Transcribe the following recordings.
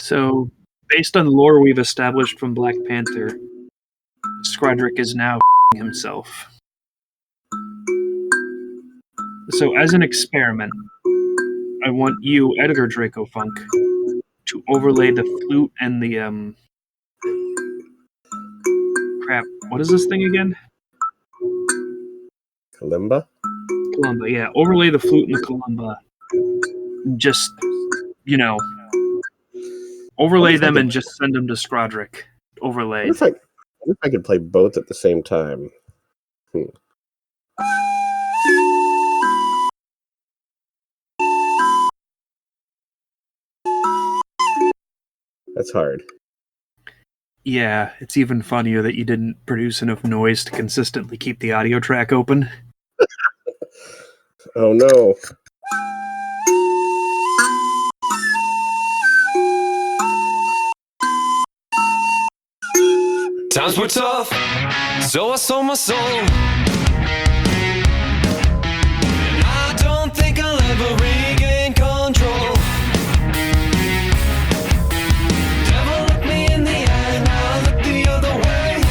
So, based on lore we've established from Black Panther, Skrodrick is now himself. So, as an experiment, I want you, Edgar Draco Funk, to overlay the flute and the crap. What is this thing again? Kalimba? Kalimba, yeah. Overlay the flute and the kalimba. Just, overlay them and just send them to Skrodrick. Overlaid. What if I could play both at the same time? That's hard. Yeah, it's even funnier that you didn't produce enough noise to consistently keep the audio track open. Oh no. Times were tough, so I sold my soul. And I don't think I'll ever regain control. Devil looked me in the eye and I looked the other way.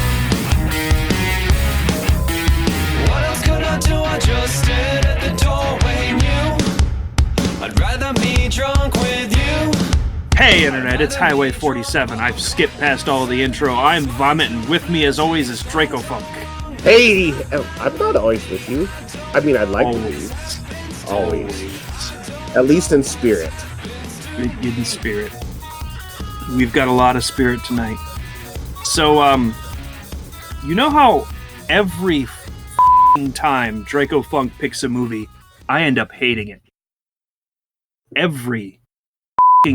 What else could I do? I just stood at the doorway and knew I'd rather be drunk with you. Hey Internet, it's Highway 47. I've skipped past all the intro. I'm Vomit, and with me as always is Draco Funk. Hey! I'm not always with you. I mean, I'd like to be. Always. At least in spirit. In spirit. We've got a lot of spirit tonight. So, you know how every time Draco Funk picks a movie, I end up hating it? Every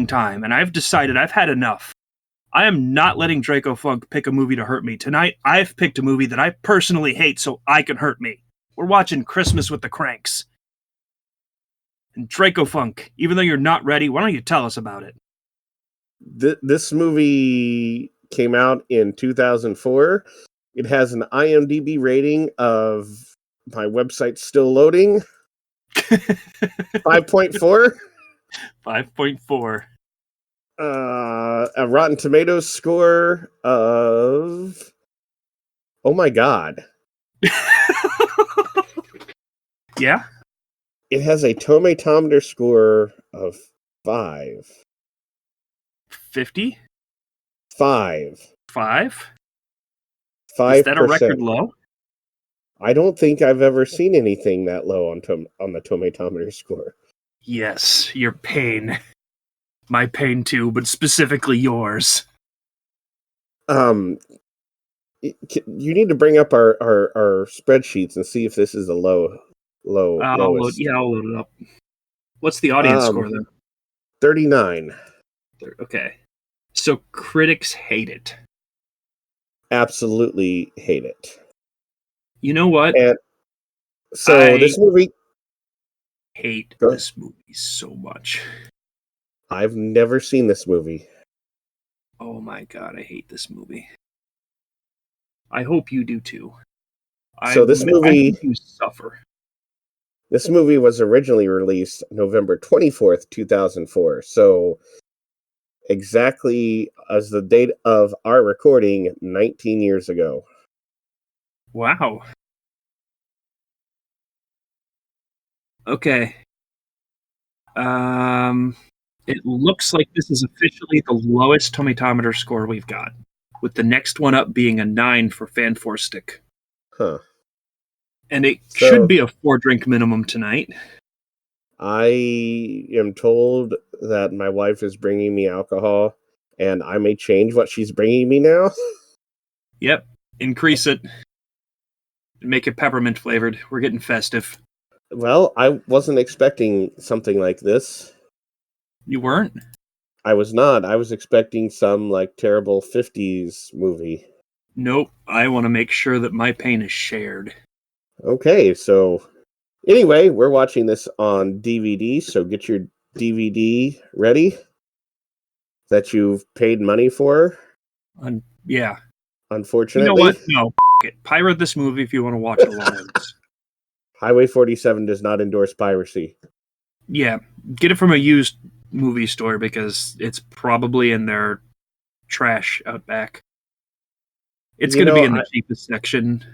time, and I've decided I've had enough. I am not letting Draco Funk pick a movie to hurt me. Tonight, I've picked a movie that I personally hate so I can hurt me. We're watching Christmas with the Kranks. And Draco Funk, even though you're not ready, why don't you tell us about it? This movie came out in 2004. It has an IMDb rating of, my website's still loading, 5.4. 5.4. A Rotten Tomatoes score of... Oh my god. Yeah? It has a tomatometer score of 5. 50? 5. 5? 5%. Is that a record low? I don't think I've ever seen anything that low on the tomatometer score. Yes, your pain. My pain too, but specifically yours. You need to bring up our spreadsheets and see if this is a lowest. I'll load it up. What's the audience score then? 39. Okay. So critics hate it. Absolutely hate it. You know what? And so this movie... hate this movie so much. I've never seen this movie. Oh my god, I hate this movie. I hope you do too. So this movie... I hope you suffer. This movie was originally released November 24th, 2004. So exactly as the date of our recording 19 years ago. Wow. Okay. It looks like this is officially the lowest tomatometer score we've got, with the next one up being a 9 for Fan4Stick. Huh. And it should be a 4-drink minimum tonight. I am told that my wife is bringing me alcohol, and I may change what she's bringing me now. Yep. Increase it. Make it peppermint flavored. We're getting festive. Well, I wasn't expecting something like this. You weren't? I was not. I was expecting some, terrible 50s movie. Nope. I want to make sure that my pain is shared. Okay, so... Anyway, we're watching this on DVD, so get your DVD ready. That you've paid money for. Yeah. Unfortunately. You know what? No, it. Pirate this movie if you want to watch it alone. Highway 47 does not endorse piracy. Yeah, get it from a used movie store because it's probably in their trash out back. It's going to be in the cheapest section,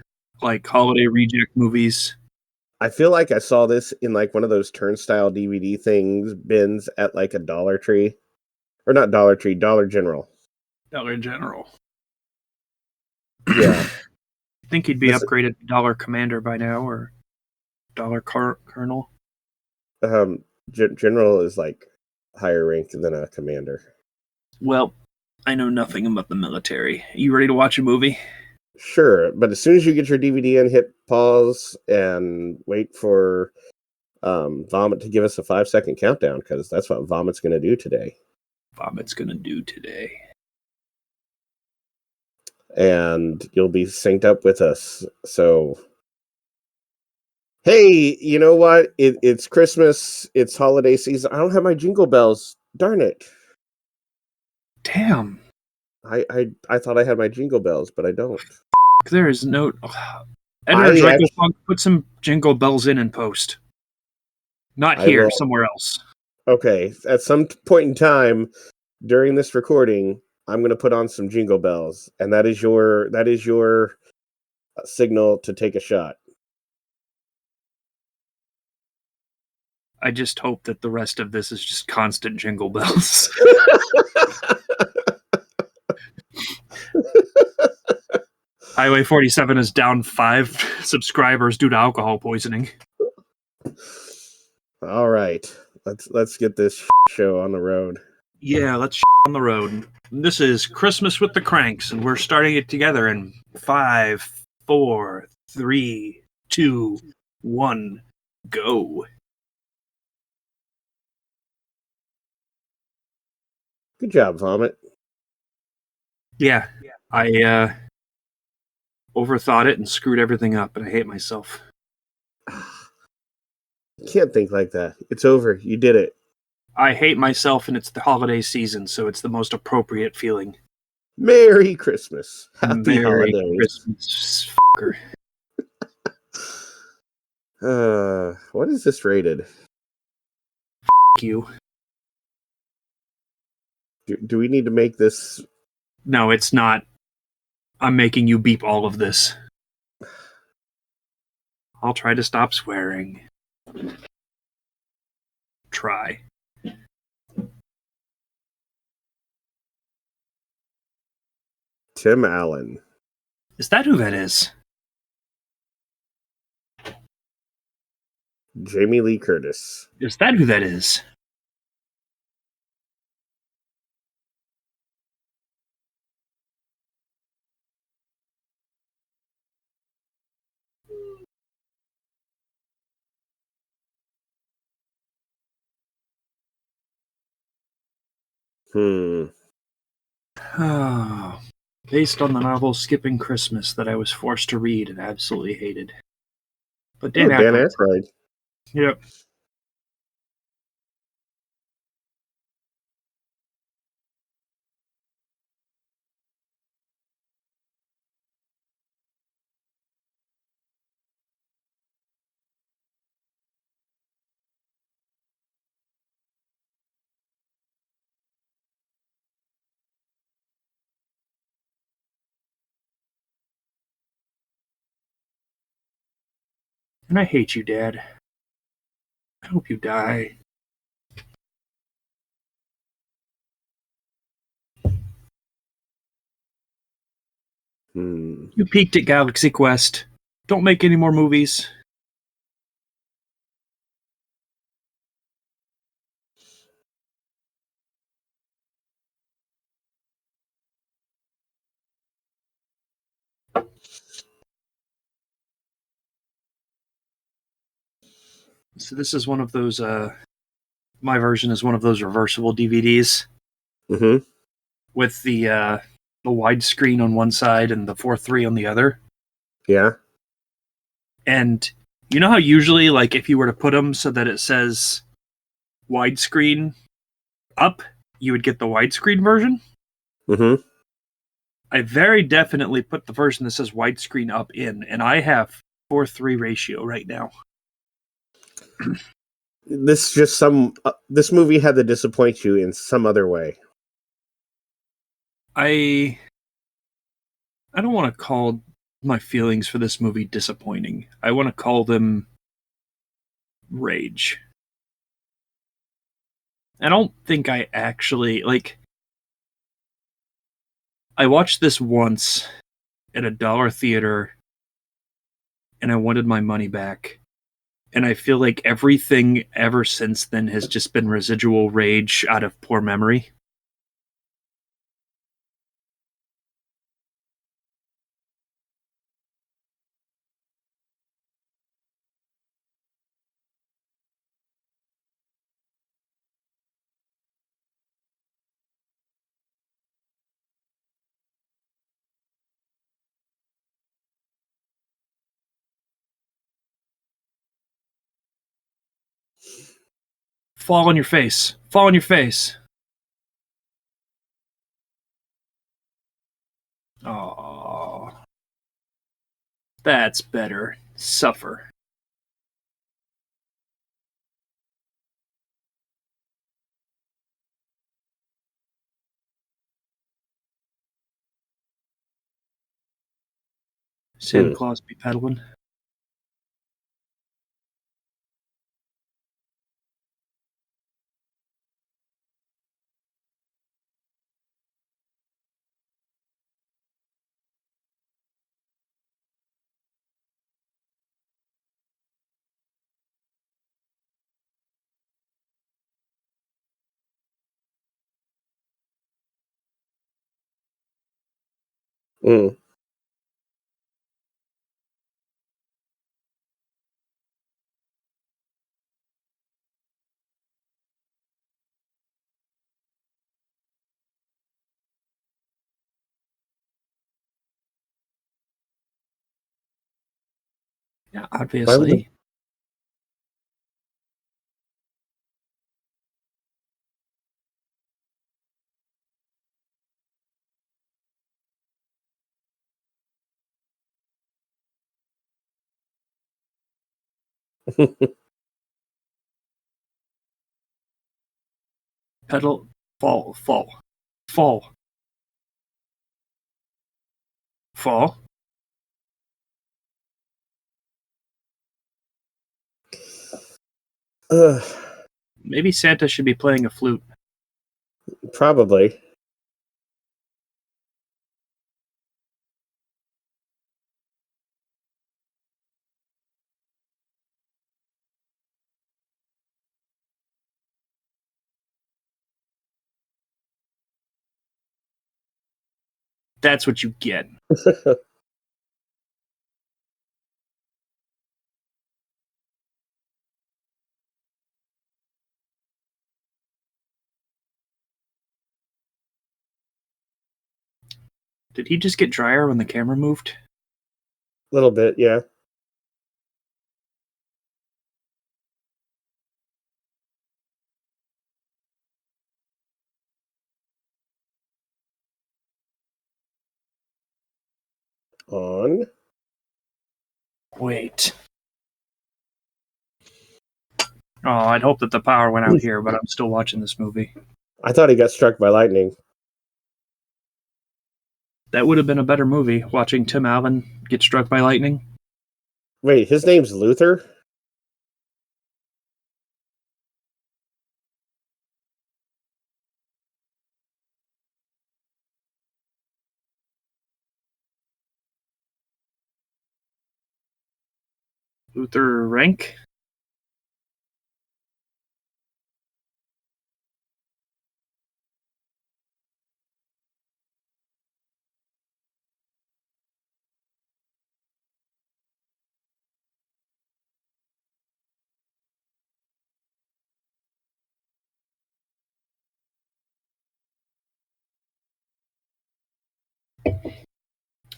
like holiday reject movies. I feel like I saw this in like one of those turnstile DVD things bins at like a Dollar Tree. Or not Dollar Tree, Dollar General. Dollar General. Yeah. I think he'd be upgraded to Dollar Commander by now, or Dollar Colonel. General is like higher ranked than a commander. Well, I know nothing about the military. You ready to watch a movie? Sure, but as soon as you get your DVD in, hit pause and wait for Vomit to give us a 5-second countdown, because that's what Vomit's going to do today. And you'll be synced up with us. So, hey, you know what? It's Christmas. It's holiday season. I don't have my jingle bells. Darn it. Damn. I thought I had my jingle bells, but I don't. There is no... Edward Draco Funk, put some jingle bells in post. Not here, somewhere else. Okay, at some point in time during this recording, I'm going to put on some jingle bells, and that is your signal to take a shot. I just hope that the rest of this is just constant jingle bells. Highway 47 is down 5 subscribers due to alcohol poisoning. All right, let's get this show on the road. Yeah, let's on the road. This is Christmas with the Kranks, and we're starting it together in 5, 4, 3, 2, 1, go. Good job, Vomit. Yeah, I overthought it and screwed everything up, and I hate myself. You can't think like that. It's over. You did it. I hate myself, and it's the holiday season, so it's the most appropriate feeling. Merry Christmas. Happy Merry holidays. Christmas, fucker. What is this rated? F*** you. Do we need to make this... No, it's not. I'm making you beep all of this. I'll try to stop swearing. Try. Tim Allen. Is that who that is? Jamie Lee Curtis. Is that who that is? Oh, based on the novel Skipping Christmas that I was forced to read and absolutely hated. But Dan Aykroyd. Yep. And I hate you, Dad. I hope you die. You peaked at Galaxy Quest. Don't make any more movies. So this is one of those, my version is one of those reversible DVDs. Mm-hmm. With the widescreen on one side and the 4:3 on the other. Yeah. And you know how usually, like, if you were to put them so that it says widescreen up, you would get the widescreen version? Mm-hmm. I very definitely put the version that says widescreen up in, and I have 4:3 ratio right now. this movie had to disappoint you in some other way. I don't want to call my feelings for this movie disappointing. I want to call them rage. I don't think I actually I watched this once at a dollar theater and I wanted my money back. And I feel like everything ever since then has just been residual rage out of poor memory. Fall on your face. Fall on your face. Oh, that's better. Suffer. Santa Claus be peddling. Mm. Yeah, Why would obviously. Pedal. Fall. Fall. Fall. Fall. Maybe Santa should be playing a flute. Probably. That's what you get. Did he just get drier when the camera moved? A little bit, yeah. On. Wait. Oh, I'd hope that the power went out here, but I'm still watching this movie. I thought he got struck by lightning. That would have been a better movie, watching Tim Allen get struck by lightning. Wait, his name's Luther? Luther Rank?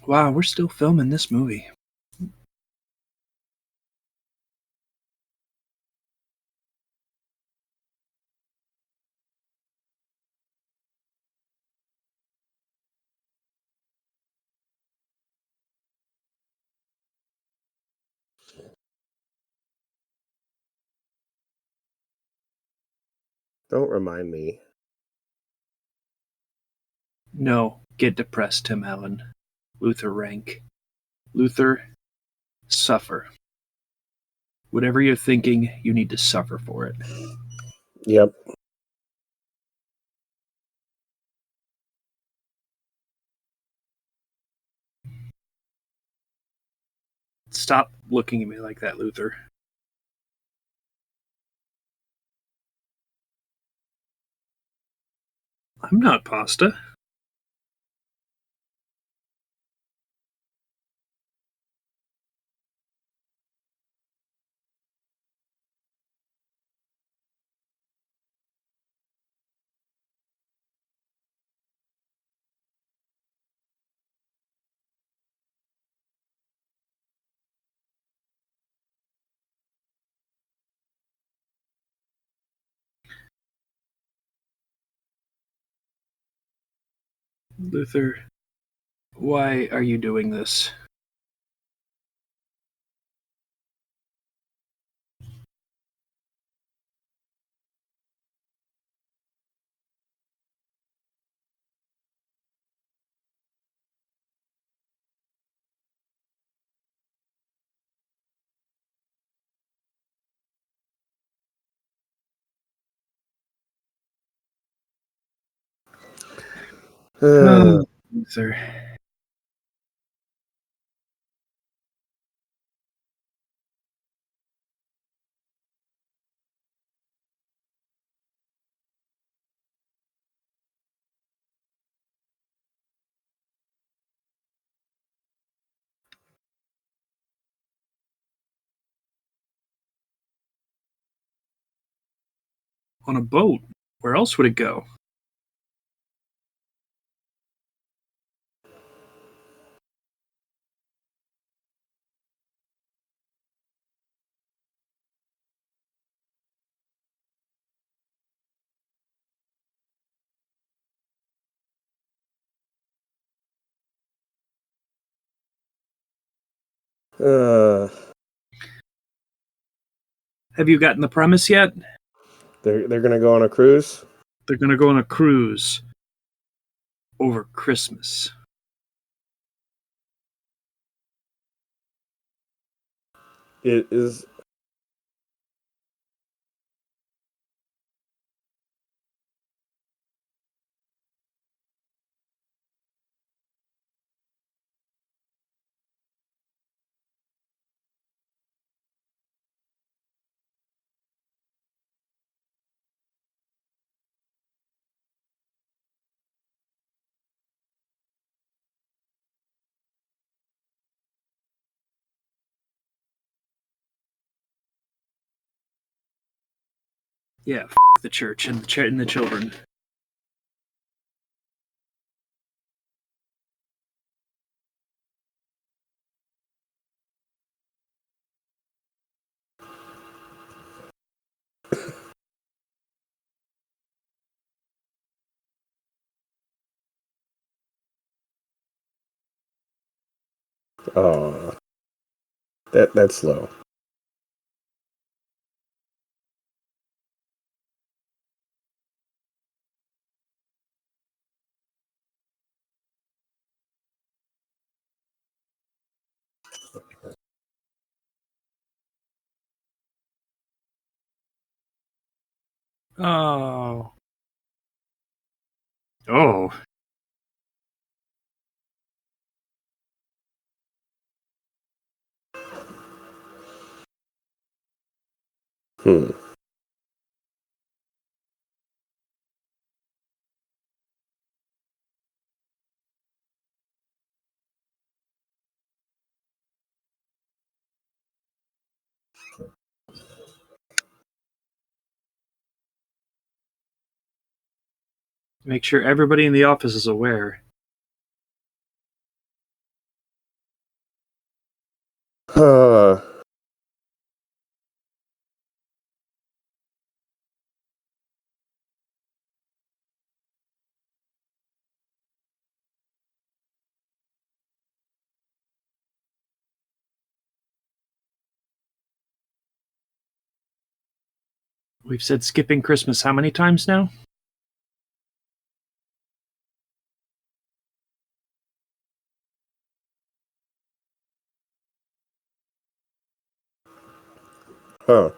Wow, we're still filming this movie. Don't remind me. No, get depressed, Tim Allen. Luther rank. Luther, suffer. Whatever you're thinking, you need to suffer for it. Yep. Stop looking at me like that, Luther. I'm not pasta. Luther, why are you doing this? Luther. On a boat. Where else would it go? Uh, Have you gotten the premise yet? they're gonna go on a cruise. They're going to go on a cruise over Christmas. It is. Yeah, the church and the children. Oh, that's low. Oh. Oh. Hmm. Make sure everybody in the office is aware. Uh, We've said skipping Christmas how many times now? Huh.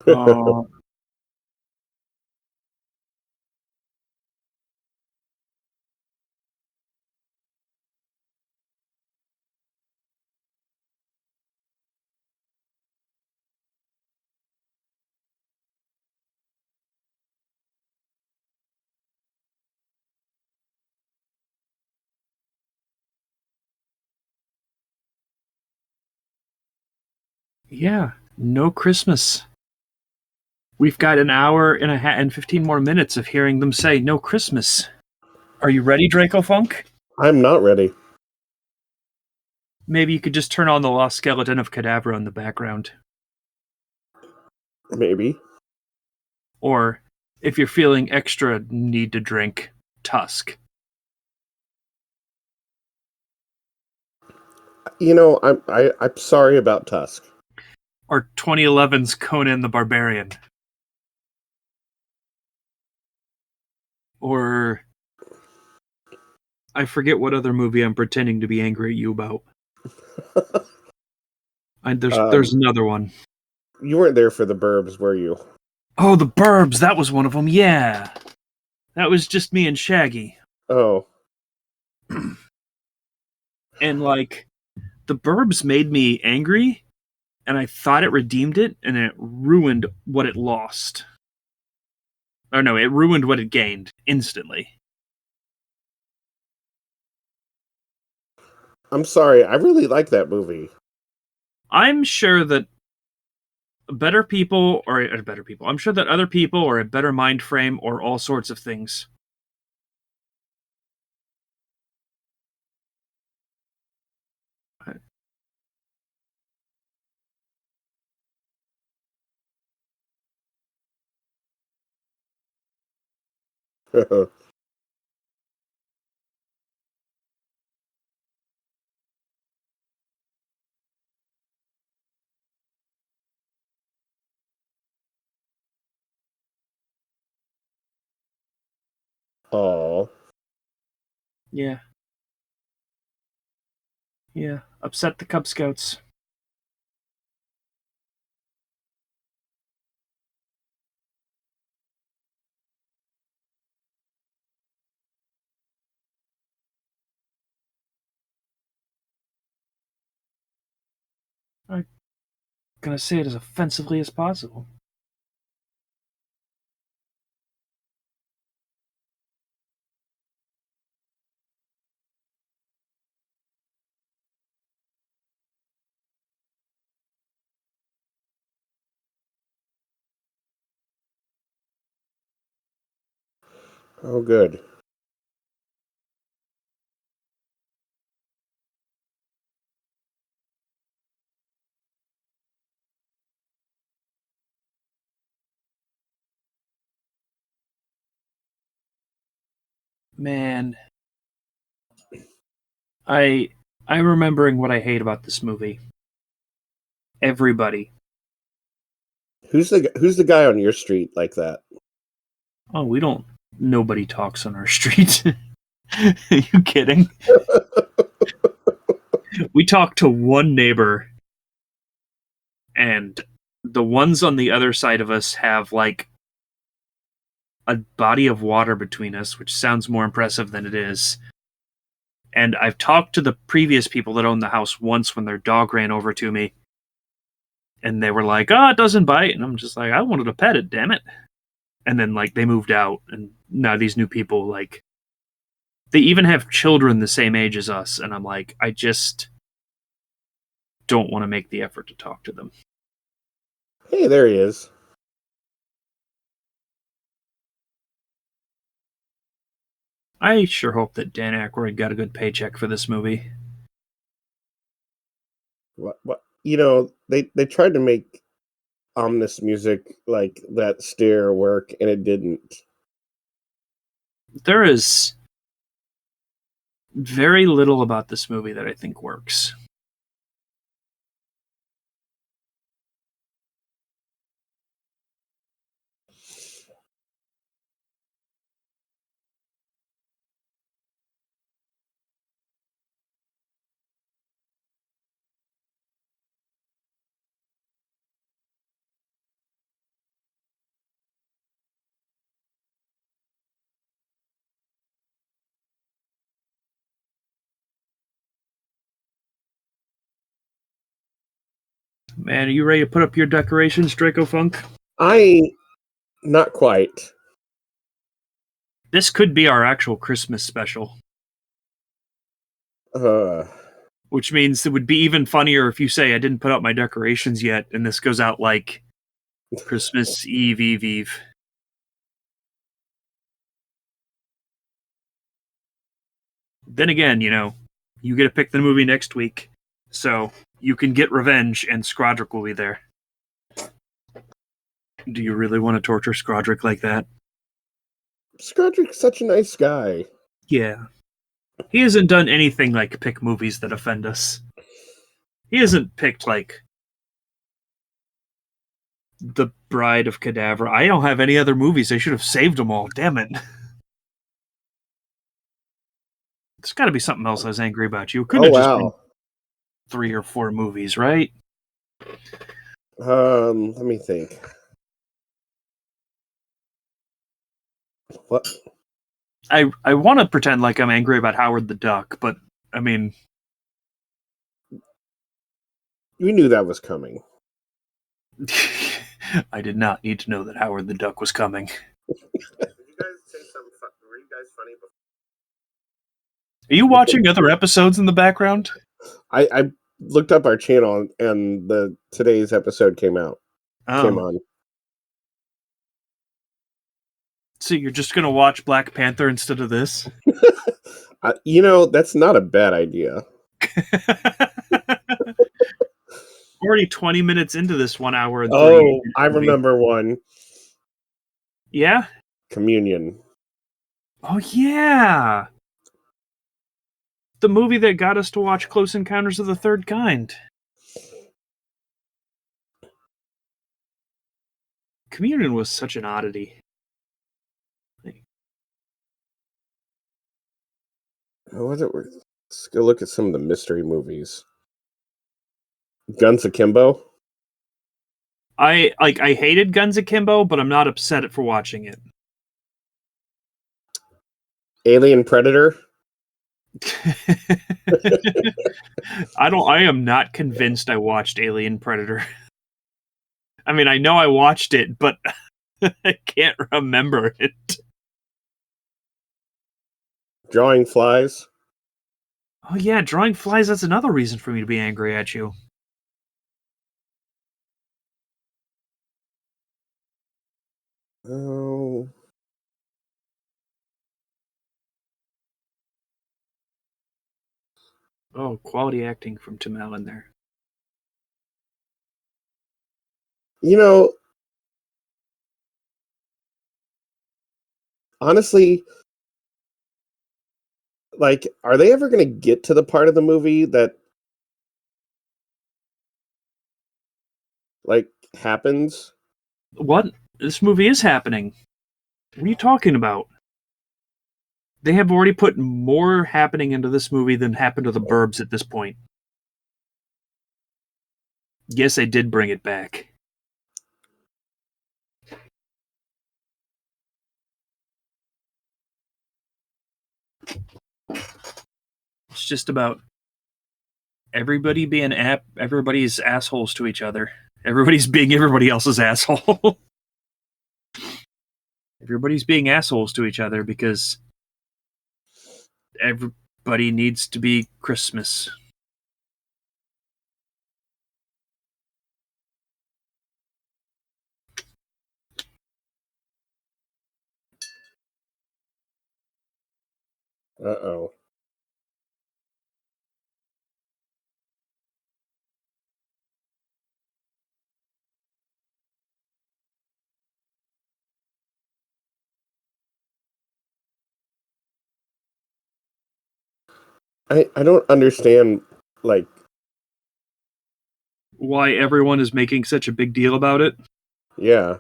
Oh, yeah. No Christmas. We've got an hour and 15 more minutes of hearing them say no Christmas. Are you ready, Draco Funk? I'm not ready. Maybe you could just turn on the Lost Skeleton of Cadabra in the background. Maybe. Or, if you're feeling extra need to drink, Tusk. I'm sorry about Tusk. Or 2011's Conan the Barbarian. Or I forget what other movie I'm pretending to be angry at you about. There's another one. You weren't there for the Burbs, were you? Oh, The Burbs, that was one of them, yeah. That was just me and Shaggy. Oh. And, like, The Burbs made me angry, and I thought it redeemed it, and it ruined what it lost. Or no, it ruined what it gained instantly. I'm sorry, I really like that movie. I'm sure that better people, I'm sure that other people are a better mind frame or all sorts of things. Oh. Yeah. Yeah. Upset the Cub Scouts. I'm gonna say it as offensively as possible. Oh, good. Man, I'm remembering what I hate about this movie. Everybody. Who's the guy on your street like that? Oh, we don't. Nobody talks on our street. Are you kidding? We talk to one neighbor, and the ones on the other side of us have like a body of water between us, which sounds more impressive than it is. And I've talked to the previous people that owned the house once when their dog ran over to me, and they were like, "Oh, it doesn't bite," and I'm just like, "I wanted to pet it, damn it!" And then like they moved out, and now these new people like they even have children the same age as us, and I'm like, I just don't want to make the effort to talk to them. Hey, there he is. I sure hope that Dan Aykroyd got a good paycheck for this movie. What? They tried to make ominous music like that stare work, and it didn't. There is Very little about this movie that I think works. Man, are you ready to put up your decorations, Draco Funk? Not quite. This could be our actual Christmas special. Which means it would be even funnier if you say I didn't put up my decorations yet, and this goes out like Christmas Eve, Eve, Eve. Then again, you know, you get to pick the movie next week, so you can get revenge, and Scrodrick will be there. Do you really want to torture Scrodrick like that? Scrodrick's such a nice guy. Yeah. He hasn't done anything like pick movies that offend us. He hasn't picked, like, The Bride of Cadaver. I don't have any other movies. I should have saved them all. Damn it. There's got to be something else I was angry about. You couldn't have just been 3 or 4 movies, right? Let me think. What? I want to pretend like I'm angry about Howard the Duck, but I mean, You knew that was coming. I did not need to know that Howard the Duck was coming. Did you guys say something? Were you guys funny before? Are you watching other episodes in the background? I looked up our channel and today's episode came out. Came Oh, on. so you're just gonna watch Black Panther instead of this? That's not a bad idea. Already 20 minutes into this 1 hour and 30 Oh, minute I movie. remember one. Yeah? Communion. Oh, yeah! The movie that got us to watch Close Encounters of the Third Kind. Communion was such an oddity. Let's go look at some of the mystery movies. Guns Akimbo. I hated Guns Akimbo, but I'm not upset for watching it. Alien Predator. I am not convinced I watched Alien Predator. I mean, I know I watched it, but I can't remember it. Drawing Flies. Oh yeah, Drawing Flies, that's another reason for me to be angry at you. Oh. Oh, quality acting from Tim Allen there. Honestly, like, are they ever going to get to the part of the movie that, like, happens? What? This movie is happening. What are you talking about? They have already put more happening into this movie than happened to the Burbs at this point. Yes, they did bring it back. It's just about everybody being everybody's assholes to each other. Everybody's being everybody else's asshole. Everybody's being assholes to each other because everybody needs to be Christmas. Uh-oh. I don't understand, like, Why everyone is making such a big deal about it? yeah.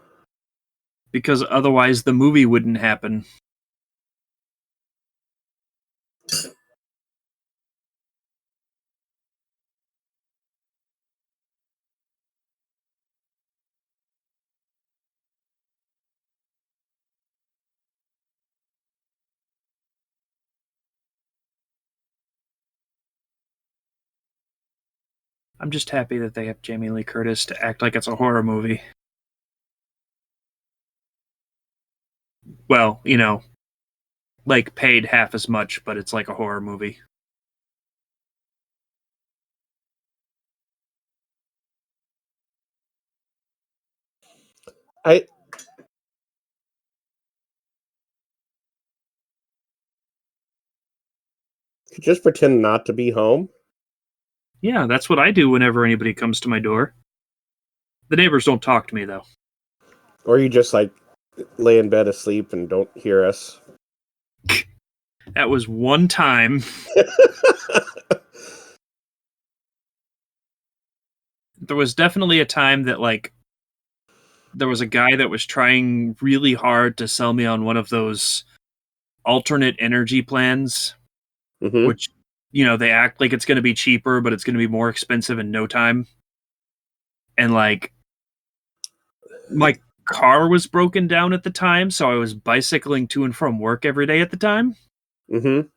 Because otherwise the movie wouldn't happen. I'm just happy that they have Jamie Lee Curtis to act like it's a horror movie. Well, like paid half as much, but it's like a horror movie. I just pretend not to be home. Yeah, that's what I do whenever anybody comes to my door. The neighbors don't talk to me, though. Or you just, like, lay in bed asleep and don't hear us. That was one time. There was definitely a time that, like, there was a guy that was trying really hard to sell me on one of those alternate energy plans, Mm-hmm. which, they act like it's going to be cheaper, but it's going to be more expensive in no time. And, like, my car was broken down at the time, so I was bicycling to and from work every day at the time. Mm-hmm.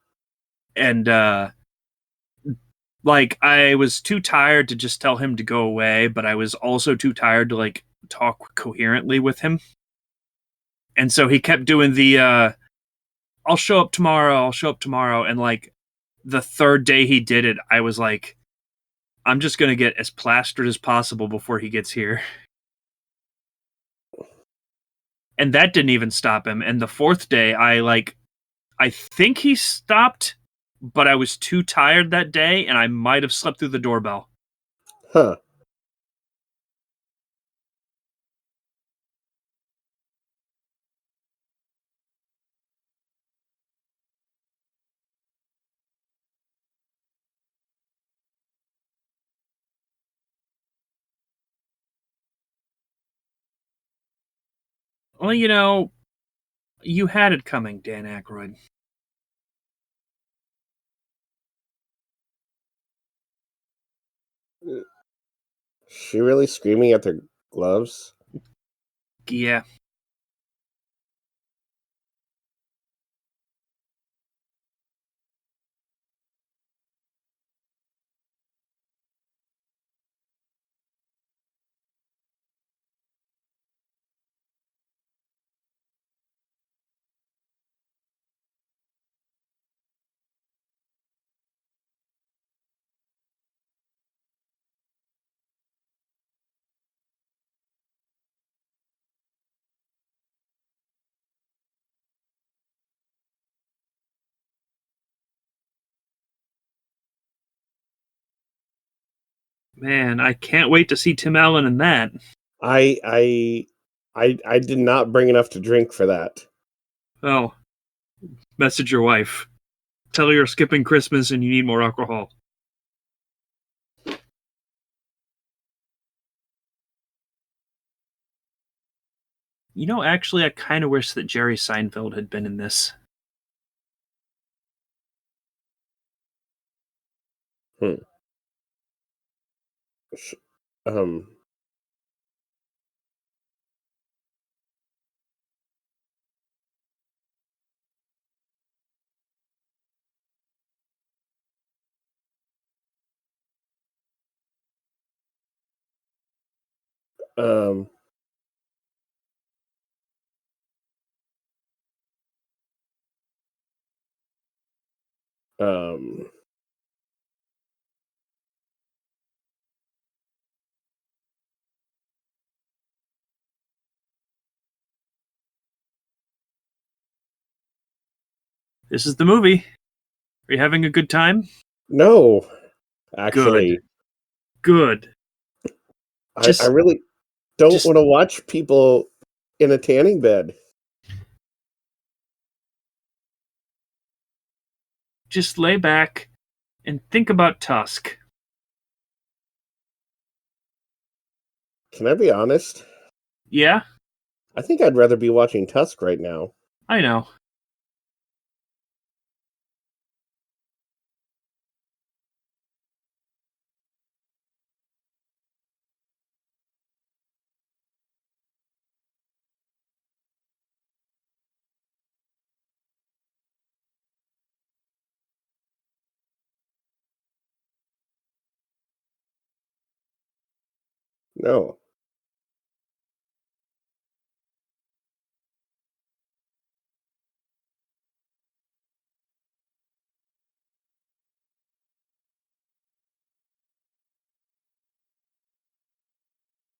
And, like, I was too tired to just tell him to go away, but I was also too tired to, like, talk coherently with him. And so he kept doing the, I'll show up tomorrow. And, like, the third day he did it, I was like, I'm just going to get as plastered as possible before he gets here. And that didn't even stop him. And the fourth day, I think he stopped, but I was too tired that day, and I might have slept through the doorbell. Huh. Well, you had it coming, Dan Aykroyd. She really screaming at their gloves? Yeah. Man, I can't wait to see Tim Allen in that. I did not bring enough to drink for that. Oh, message your wife. Tell her you're skipping Christmas and you need more alcohol. Actually, I kind of wish that Jerry Seinfeld had been in this. Hmm. Sh- Um. Um. Um. This is the movie. Are you having a good time? No, Good. actually, Good. I Just, really don't just, want to watch people in a tanning bed. just lay back, And think about Tusk. Can I be honest? Yeah, I think I'd rather be watching Tusk right now. I know. No.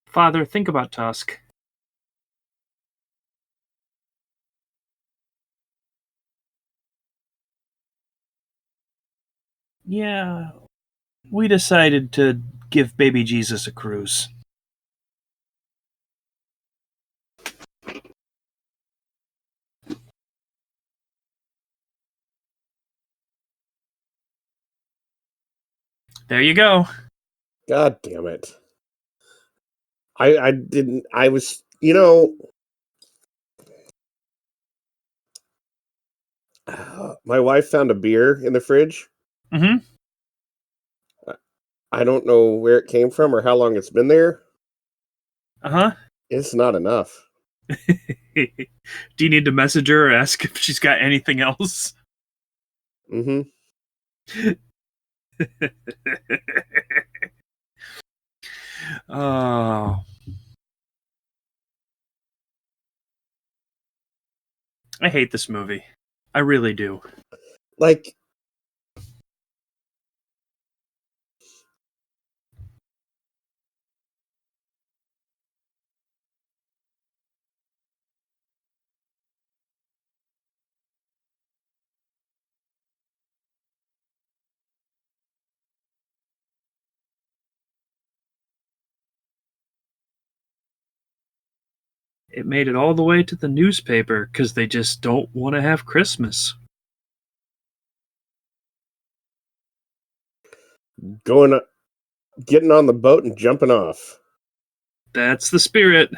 Father, think about Tusk. Yeah, we decided to give baby Jesus a cruise. There you go. God damn it. I didn't. I was, my wife found a beer in the fridge. Mm-hmm. I don't know where it came from or how long it's been there. Uh-huh. It's not enough. Do you need to message her or ask if she's got anything else? Mm-hmm. Oh. I hate this movie. I really do. Like, It made it all the way to the newspaper because they just don't want to have Christmas. getting on the boat and jumping off. That's the spirit.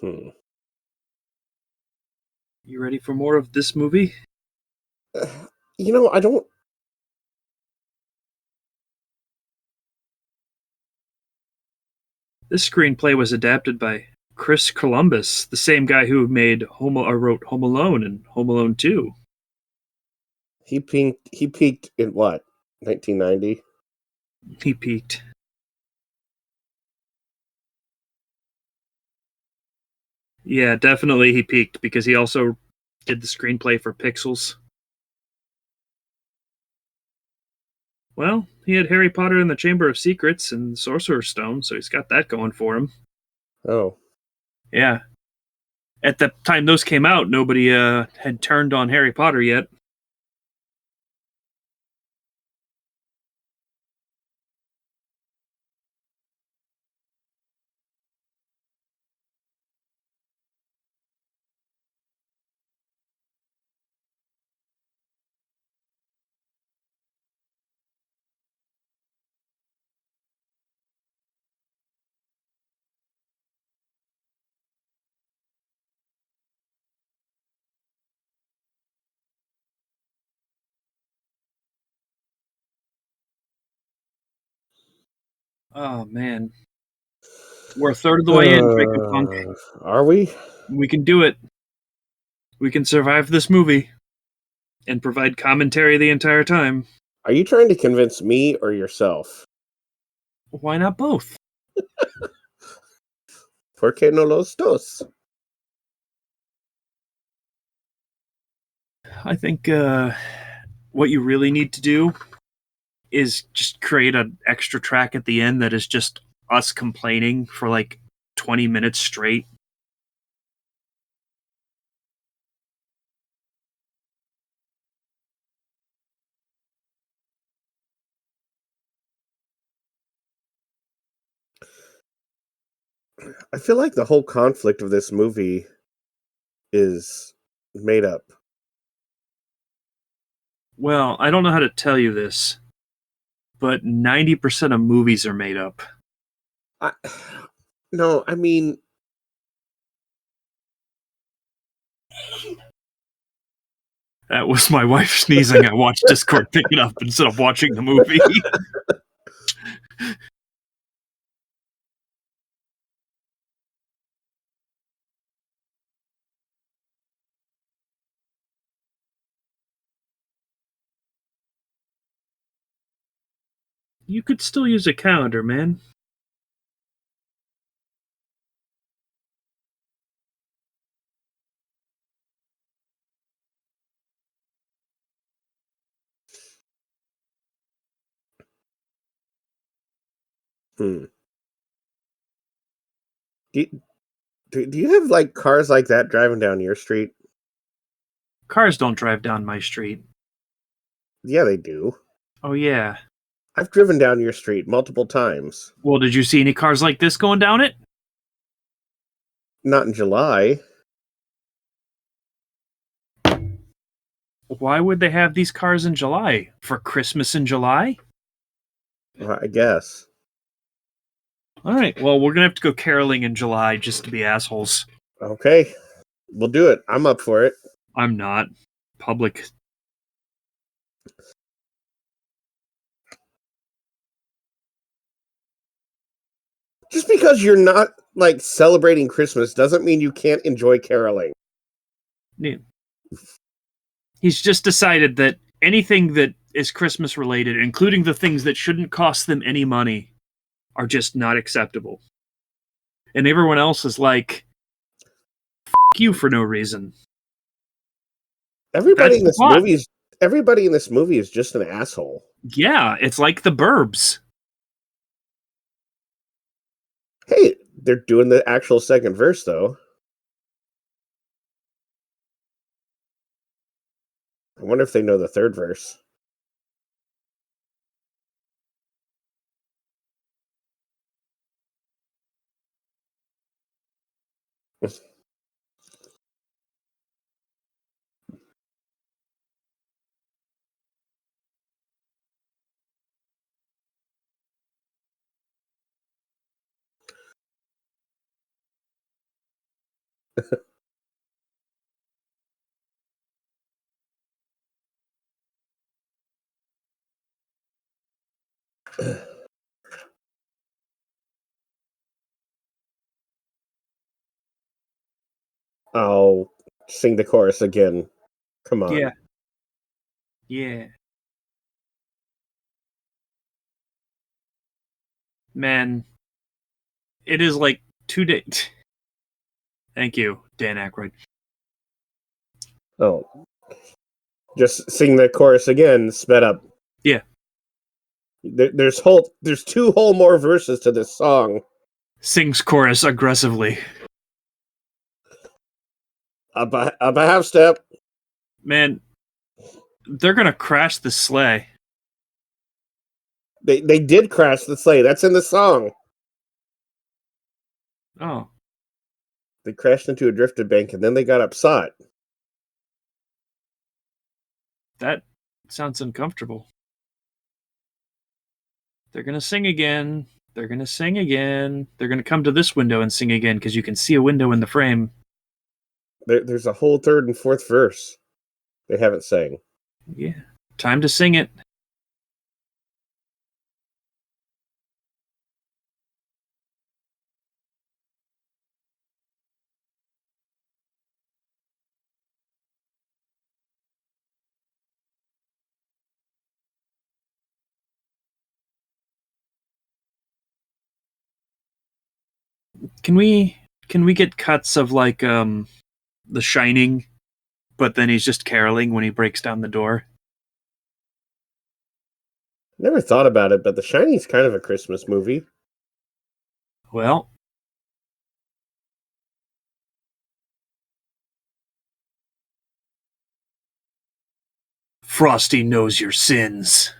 Hmm. You ready for more of this movie? I don't. This screenplay was adapted by Chris Columbus, the same guy who wrote Home Alone and Home Alone 2. He peaked in what? 1990. He peaked. Yeah, definitely he peaked because he also did the screenplay for Pixels. Well, he had Harry Potter and the Chamber of Secrets and Sorcerer's Stone, so he's got that going for him. Oh. Yeah. At the time those came out, nobody had turned on Harry Potter yet. Oh, man. We're a third of the way in, Draco Punk. Are we? We can do it. We can survive this movie and provide commentary the entire time. Are you trying to convince me or yourself? Why not both? ¿Por qué no los dos? I think what you really need to do is just create an extra track at the end that is just us complaining for like 20 minutes straight. I feel like the whole conflict of this movie is made up. Well, I don't know how to tell you this, but 90% of movies are made up. I, no, I mean, That was my wife sneezing. I watched Discord pick it up instead of watching the movie. You could still use a calendar, man. hmm. Do, do you have like cars like that driving down your street? Cars don't drive down my street. Yeah, they do. Oh, yeah. I've driven down your street multiple times. Well, did you see any cars like this going down it? Not in July. Why would they have these cars in July? For Christmas in July? I guess. All right, well, we're going to have to go caroling in July just to be assholes. Okay, we'll do it. I'm up for it. I'm not. Public. Just because you're not like celebrating Christmas doesn't mean you can't enjoy caroling. Yeah. He's just decided that anything that is Christmas related, including the things that shouldn't cost them any money, are just not acceptable. And everyone else is like, F you for no reason. Everybody That's in this the plot. movie is just an asshole. Yeah, it's like the Burbs. Hey, they're doing the actual second verse though. I wonder if they know the third verse. I'll sing the chorus again. Come on. Yeah. Yeah. Man, it is like 2 days. Thank you, Dan Aykroyd. Oh. Just sing the chorus again, sped up. Yeah. There's two whole more verses to this song. Sings chorus aggressively. Up a half step. Man, they're gonna crash the sleigh. They did crash the sleigh. That's in the song. Oh. They crashed into a drifted bank and then they got upset. That sounds uncomfortable. They're gonna sing again. They're gonna sing again. They're gonna come to this window and sing again because you can see a window in the frame. There's a whole third and fourth verse they haven't sang. Yeah. Time to sing it. Can we get cuts of like The Shining but then he's just caroling when he breaks down the door. Never thought about it, but The Shining's kind of a Christmas movie. Well, Frosty knows your sins.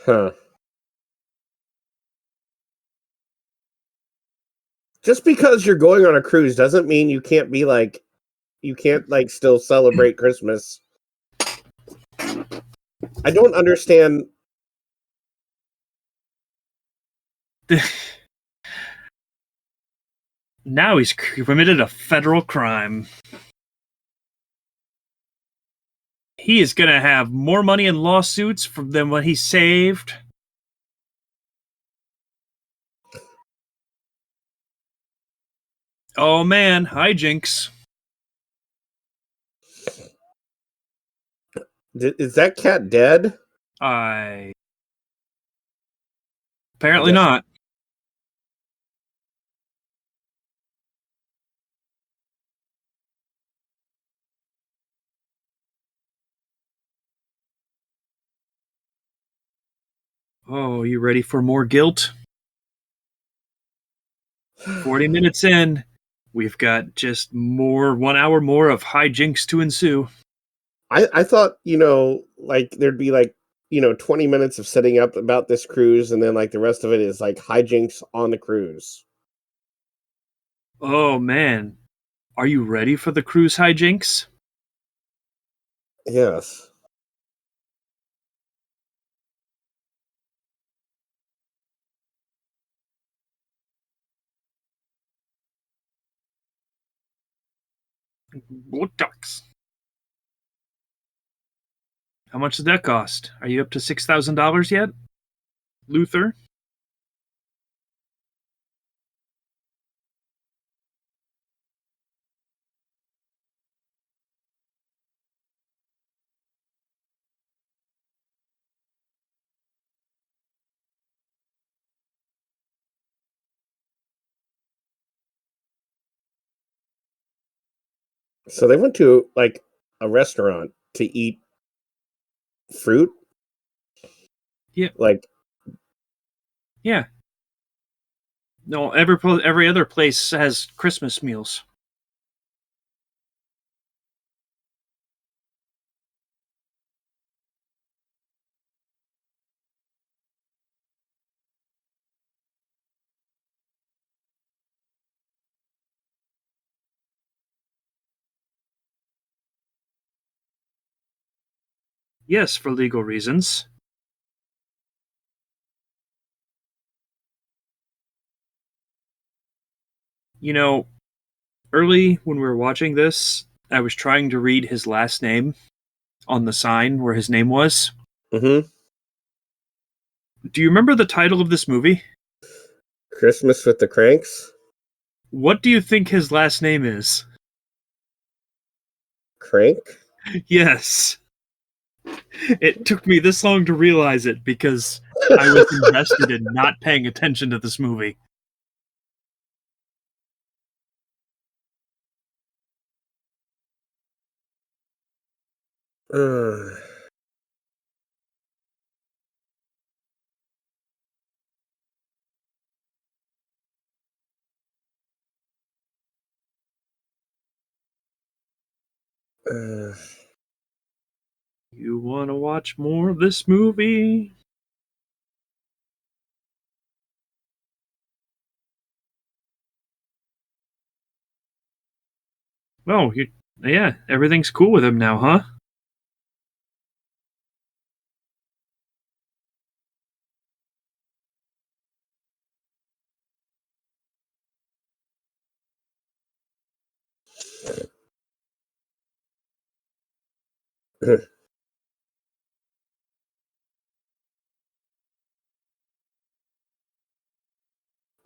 Huh. Just because you're going on a cruise doesn't mean you can't still celebrate Christmas. I don't understand. Now he's committed a federal crime. He is going to have more money in lawsuits than what he saved. Oh man, hijinks. Is that cat dead? Apparently not. Oh, you ready for more guilt? 40 minutes in, we've got just 1 hour more of hijinks to ensue. I thought, there'd be 20 minutes of setting up about this cruise, and then the rest of it is hijinks on the cruise. Oh man, are you ready for the cruise hijinks? Yes. Buttocks. How much did that cost? Are you up to $6,000 yet, Luther? So they went to a restaurant to eat fruit. Yeah. Like, Yeah. No, every other place has Christmas meals. Yes, for legal reasons. You know, early when we were watching this, I was trying to read his last name on the sign where his name was. mm-hmm. Do you remember the title of this movie? Christmas with the Kranks? What do you think his last name is? Crank? Yes. It took me this long to realize it because I was invested in not paying attention to this movie. Uh, uh, You want to watch more of this movie? Oh, yeah, everything's cool with him now, huh?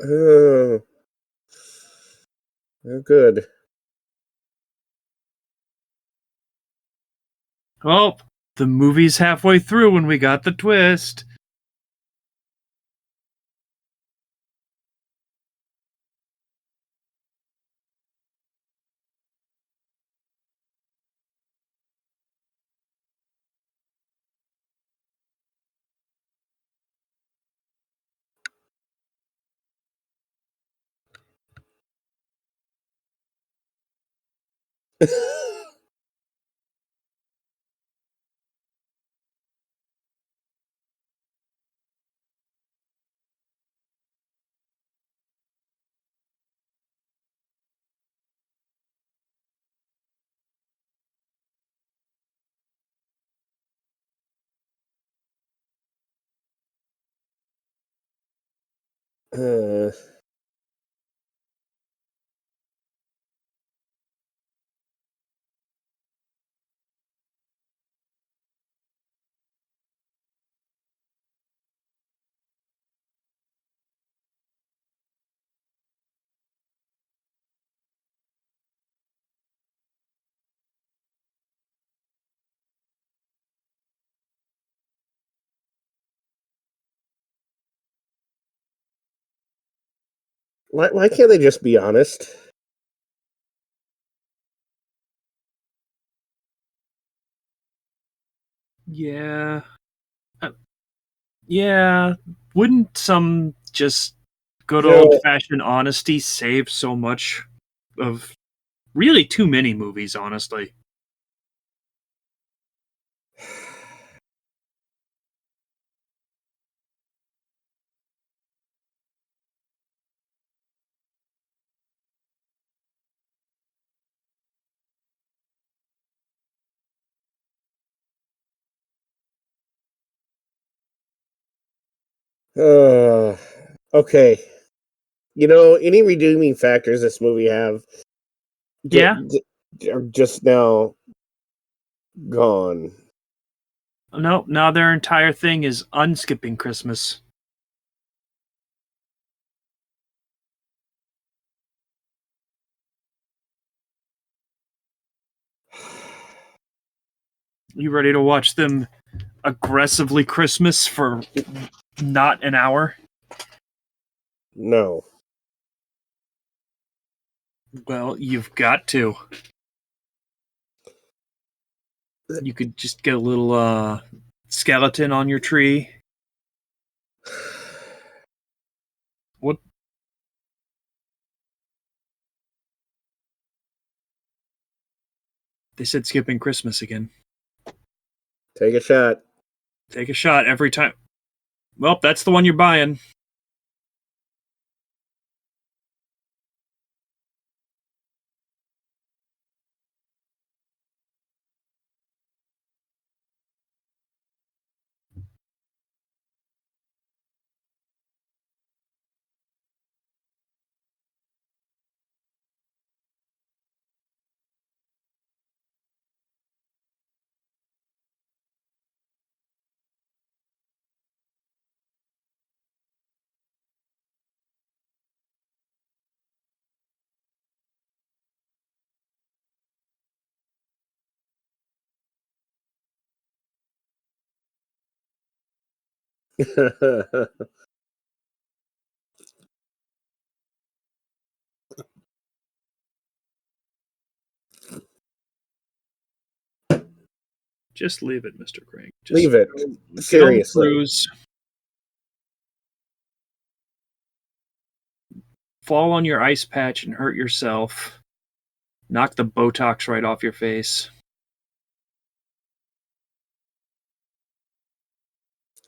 oh, good. Oh, the movie's halfway through when we got the twist. Uh, why can't they just be honest? Yeah. Yeah. Wouldn't some just good You know, old fashioned honesty save so much of really too many movies, honestly? okay. You know, any redeeming factors this movie have Yeah. are just now gone. No, now their entire thing is unskipping Christmas. You ready to watch them aggressively Christmas for not an hour? No. Well, you've got to. You could just get a little skeleton on your tree. What? They said skipping Christmas again. Take a shot. Take a shot every time. Well, that's the one you're buying. Just leave it, Mr. Crank. Just Leave it. get on the Seriously. cruise, fall on your ice patch and hurt yourself, knock the Botox right off your face.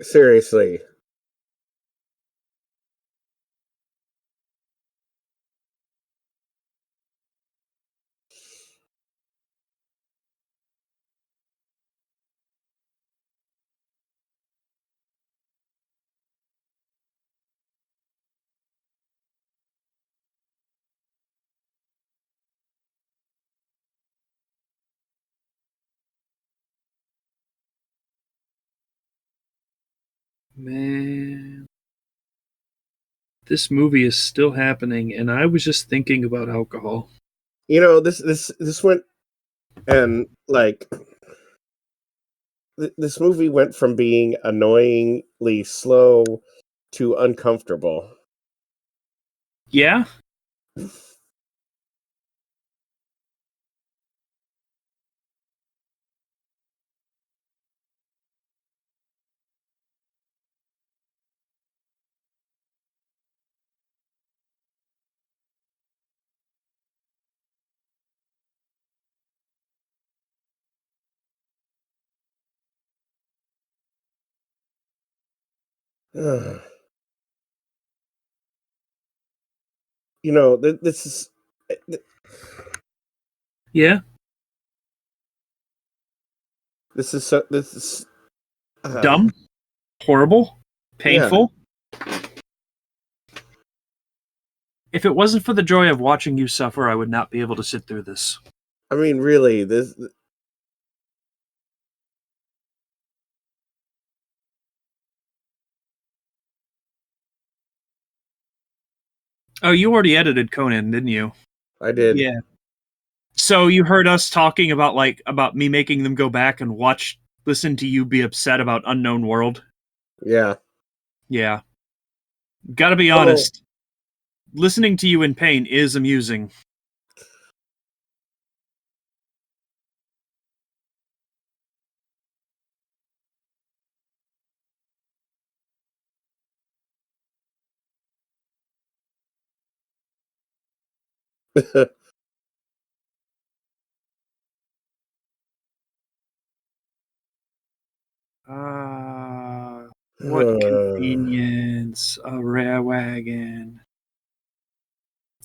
Seriously. Man, this movie is still happening, and I was just thinking about alcohol. You know, this went and like this movie went from being annoyingly slow to uncomfortable. Yeah? You know, this is Yeah? this is so this is Dumb? Horrible? yeah. Painful? If it wasn't for the joy of watching you suffer, I would not be able to sit through this. I mean, really, this. Oh, you already edited Conan, didn't you? I did. Yeah. So you heard us talking about me making them go back and listen to you be upset about Unknown World? Yeah. Yeah. Gotta be Oh, honest. Listening to you in pain is amusing. What convenience. A rare wagon.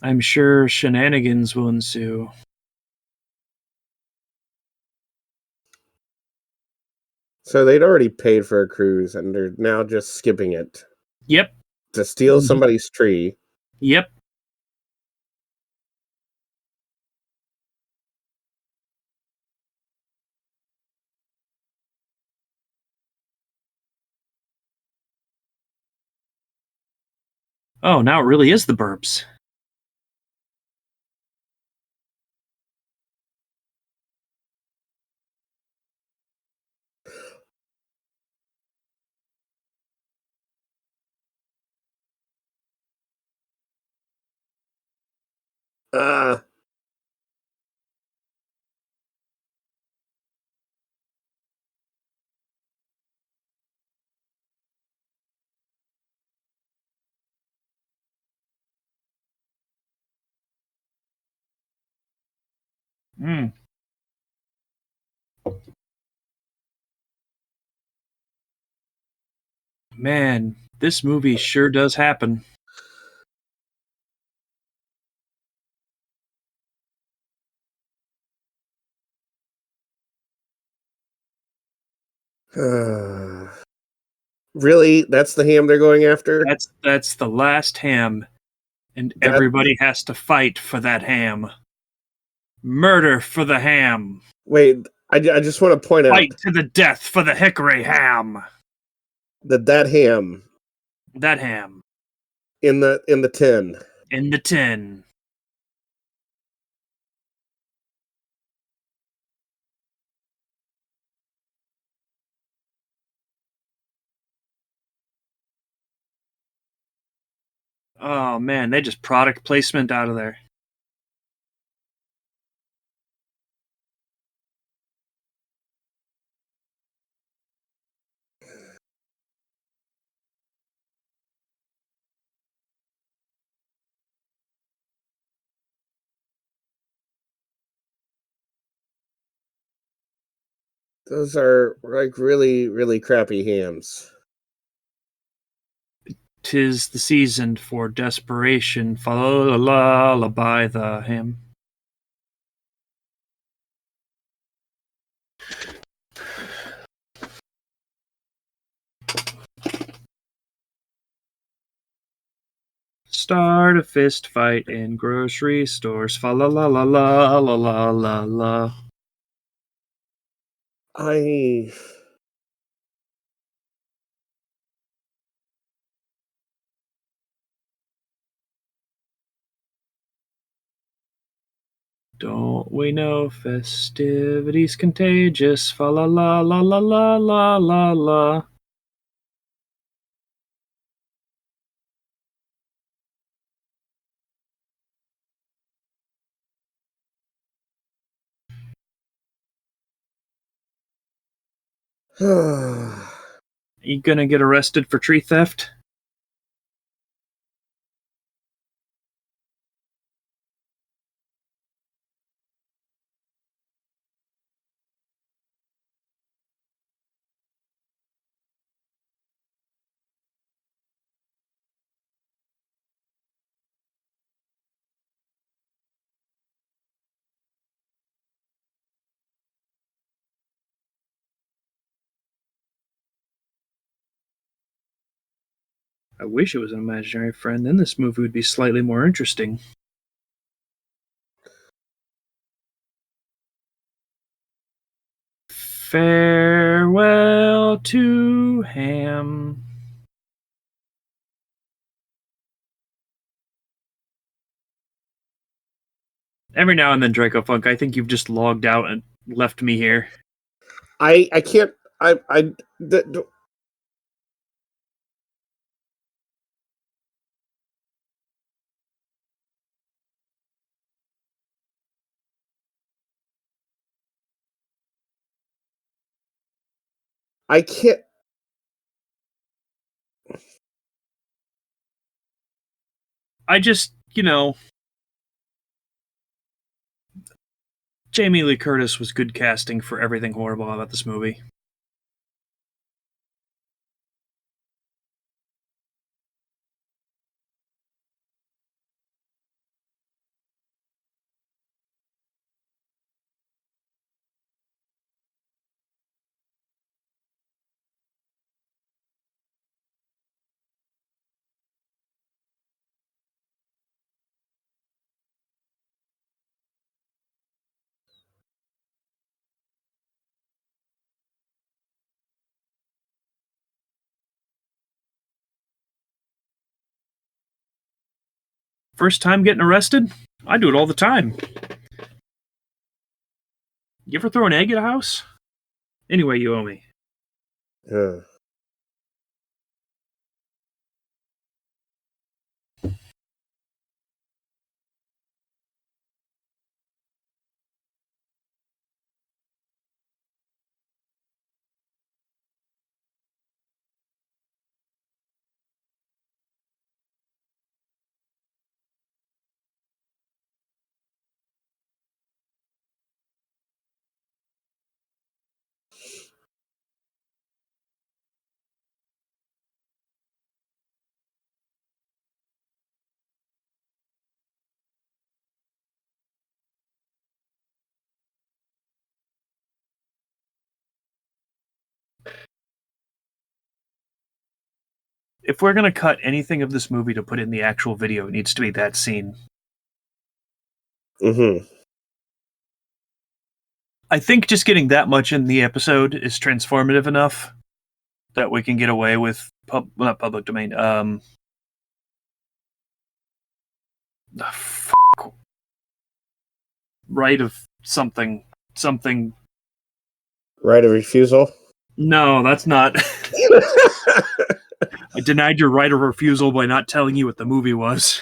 I'm sure shenanigans will ensue. so they'd already paid for a cruise, and they're now just skipping it Yep. to steal somebody's tree. Yep. Oh, now it really is the Burbs. Uh, Mm. Man, this movie sure does happen. really? That's the ham they're going after? That's the last ham, and That everybody has to fight for that ham. Murder for the ham. wait, I just want to point out Fight to the death for the hickory ham. that ham That ham in the tin. in the tin. Oh man, they just product placement out of there. Those are like really, really crappy hams. 'Tis the season for desperation. Fa la la la by the ham. Start a fist fight in grocery stores. Fa la la la la la la la la. I Don't we know festivity's contagious? Fa la la la la la la la la. You gonna get arrested for tree theft? I wish it was an imaginary friend, then this movie would be slightly more interesting. Farewell to Ham. Every now and then, Draco Funk, I think you've just logged out and left me here. I can't. I can't. I just, Jamie Lee Curtis was good casting for everything horrible about this movie. First time getting arrested? I do it all the time. You ever throw an egg at a house? Anyway, you owe me. If we're going to cut anything of this movie to put in the actual video, it needs to be that scene. Mm-hmm. I think just getting that much in the episode is transformative enough that we can get away with not public domain. Right of something. Right of refusal. No, that's not. I denied your right of refusal by not telling you what the movie was.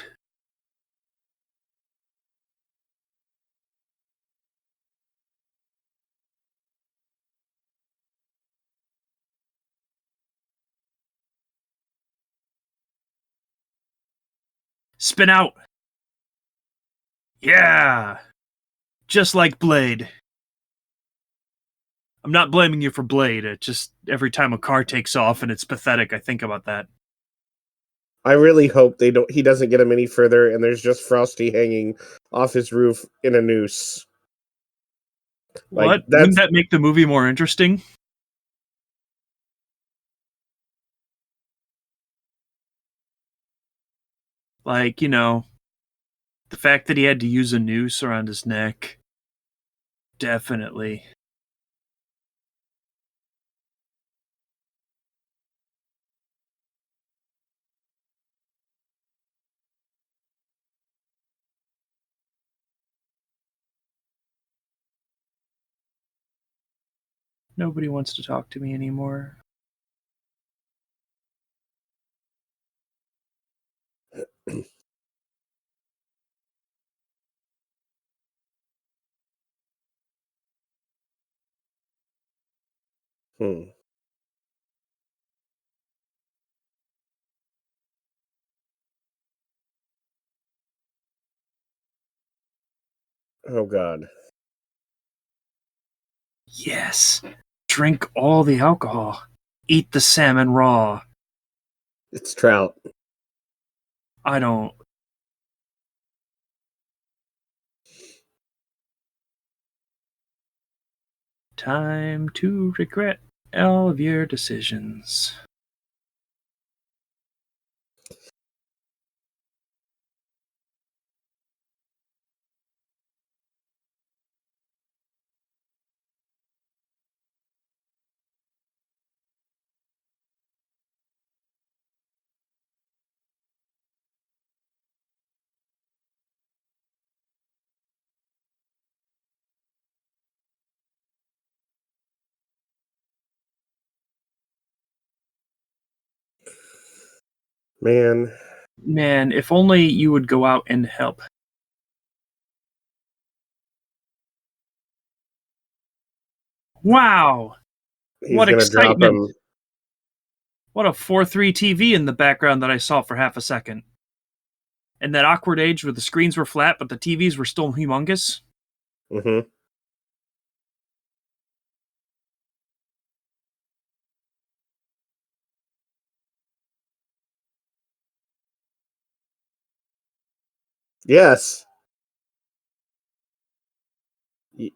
Spin out. Yeah. Just like Blade. I'm not blaming you for Blade. It just every time a car takes off and it's pathetic, I think about that. I really hope he doesn't get him any further, and there's just Frosty hanging off his roof in a noose. What? Wouldn't that make the movie more interesting? Like, the fact that he had to use a noose around his neck. Definitely. Nobody wants to talk to me anymore. Hmm. Oh God. Yes. Drink all the alcohol. Eat the salmon raw. It's trout. I don't. Time to regret all of your decisions. Man, Man, if only you would go out and help. Wow! he's What gonna drop excitement! him. What a 4:3 TV in the background that I saw for half a second. And that awkward age where the screens were flat but the TVs were still humongous. Mm-hmm. Yes. Y-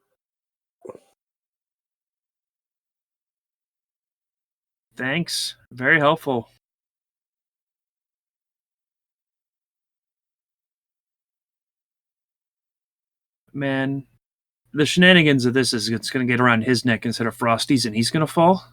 Thanks. Very helpful. Man, the shenanigans of this is it's going to get around his neck instead of Frosty's and he's going to fall.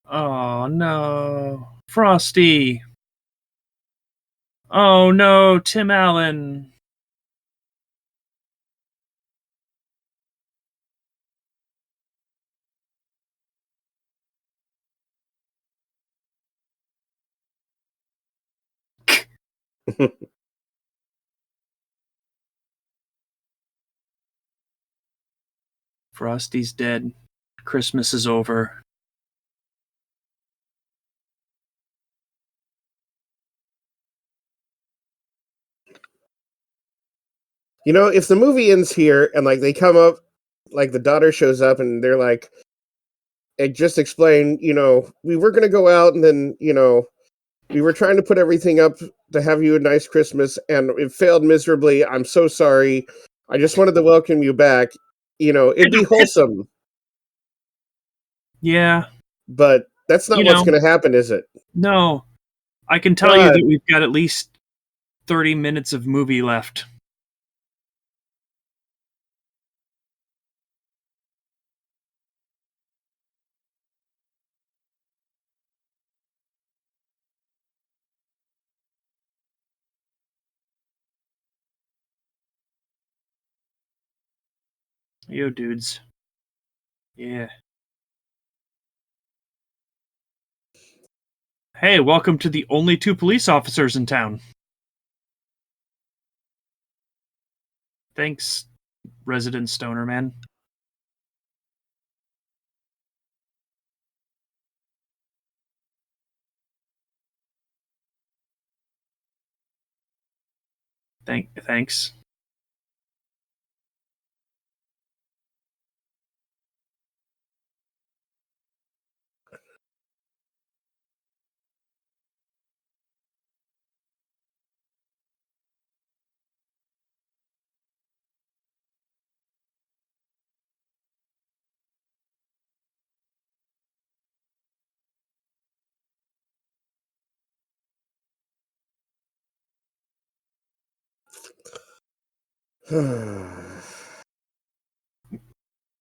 Oh no. Frosty. Oh no, Tim Allen. Frosty's dead. Christmas is over. You know, if the movie ends here and like they come up, like the daughter shows up and they're like, it just explained, we were gonna go out and then, we were trying to put everything up to have you a nice Christmas and it failed miserably. I'm so sorry. I just wanted to welcome you back. It'd be wholesome, Yeah, but that's not you what's know, gonna happen, is it? no. I can tell you God. that we've got at least 30 minutes of movie left. Yo, dudes. Yeah. Hey, welcome to the only two police officers in town. Thanks, resident stoner man. Thanks.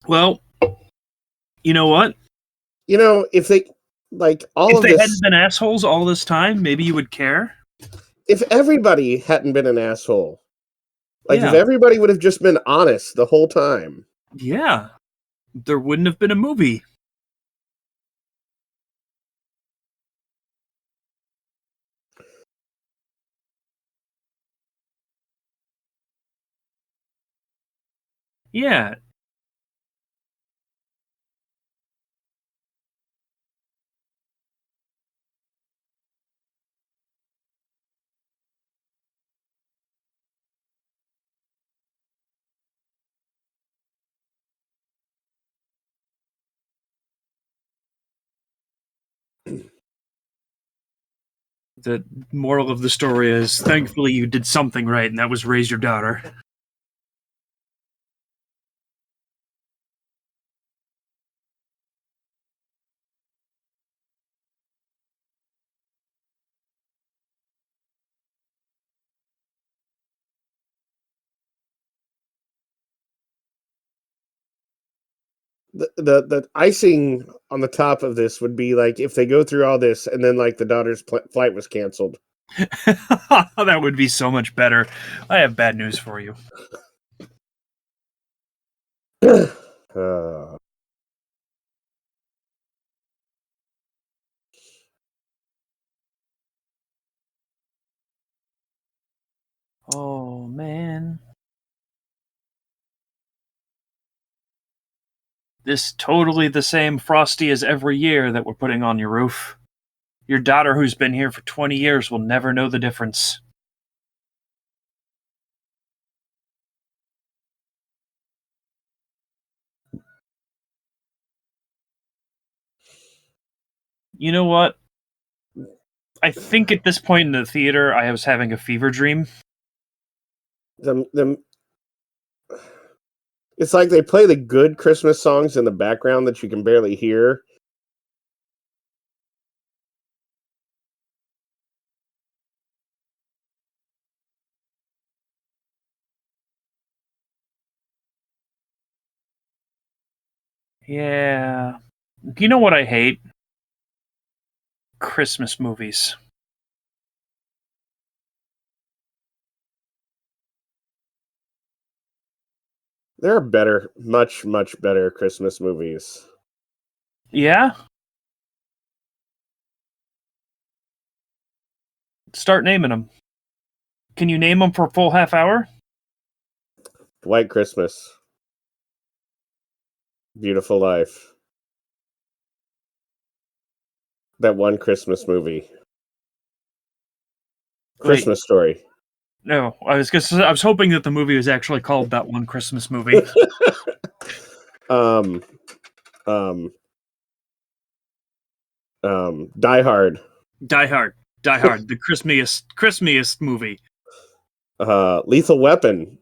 Well, you know what? If they all If of they this, hadn't been assholes all this time, maybe you would care. if everybody hadn't been an asshole, if Yeah. everybody would have just been honest the whole time. Yeah. There wouldn't have been a movie. Yeah. The moral of the story is thankfully you did something right, and that was raise your daughter. The icing on the top of this would be if they go through all this and then the daughter's flight was canceled. That would be so much better. I have bad news for you. uh, Oh, man. This totally the same Frosty as every year that we're putting on your roof. Your daughter, who's been here for 20 years, will never know the difference. You know what? I think at this point in the theater, I was having a fever dream. the It's like they play the good Christmas songs in the background that you can barely hear. Yeah. You know what I hate? Christmas movies. There are better, much, much better Christmas movies. Yeah? Start naming them. Can you name them for a full half hour? White Christmas. Beautiful Life. That one Christmas movie. Christmas Story. No, I was hoping that the movie was actually called That One Christmas Movie. um, um, Die Hard. Die Hard. Die Hard. The Christmiest movie. Lethal Weapon.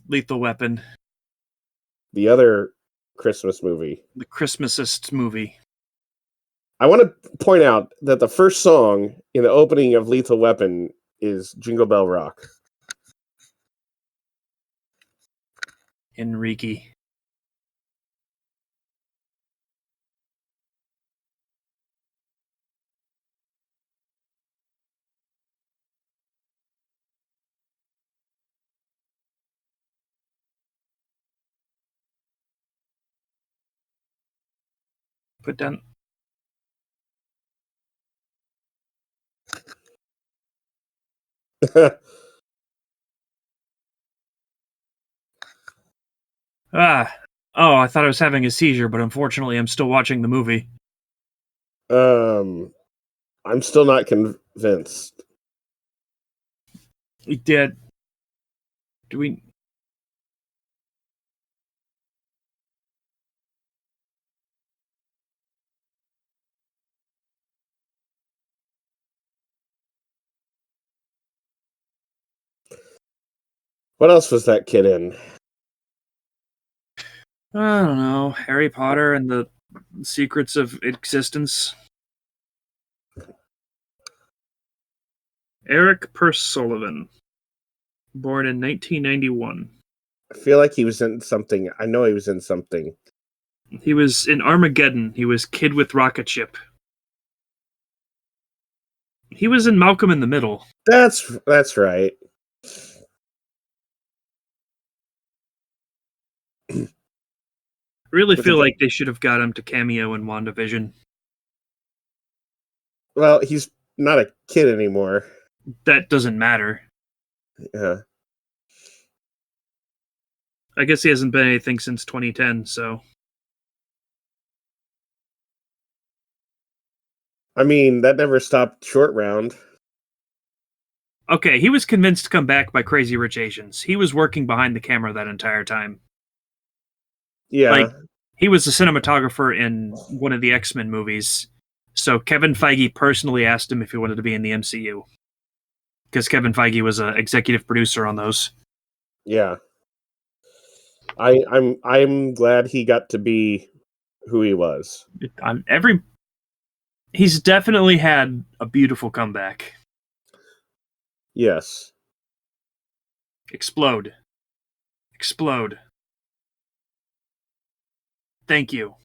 Lethal Weapon. The other Christmas movie. The Christmasest movie. I want to point out that the first song in the opening of Lethal Weapon is Jingle Bell Rock. Enrique. Put down. Ah. Oh, I thought I was having a seizure, but unfortunately I'm still watching the movie. I'm still not convinced. We did. Do we... What else was that kid in? I don't know. Harry Potter and the Secrets of Existence. Eric Purse Sullivan. Born in 1991. I feel like he was in something. I know he was in something. He was in Armageddon. He was Kid with Rocket Ship. He was in Malcolm in the Middle. That's right. I really With the feel guy- like they should have got him to cameo in WandaVision. Well, he's not a kid anymore. That doesn't matter. Yeah. I guess he hasn't been anything since 2010, so. I mean, that never stopped Short Round. Okay, he was convinced to come back by Crazy Rich Asians. He was working behind the camera that entire time. Yeah. Like, he was a cinematographer in one of the X-Men movies. So Kevin Feige personally asked him if he wanted to be in the MCU. Because Kevin Feige was an executive producer on those. Yeah. I'm glad he got to be who he was. He's definitely had a beautiful comeback. Yes. Explode. Explode. Thank you.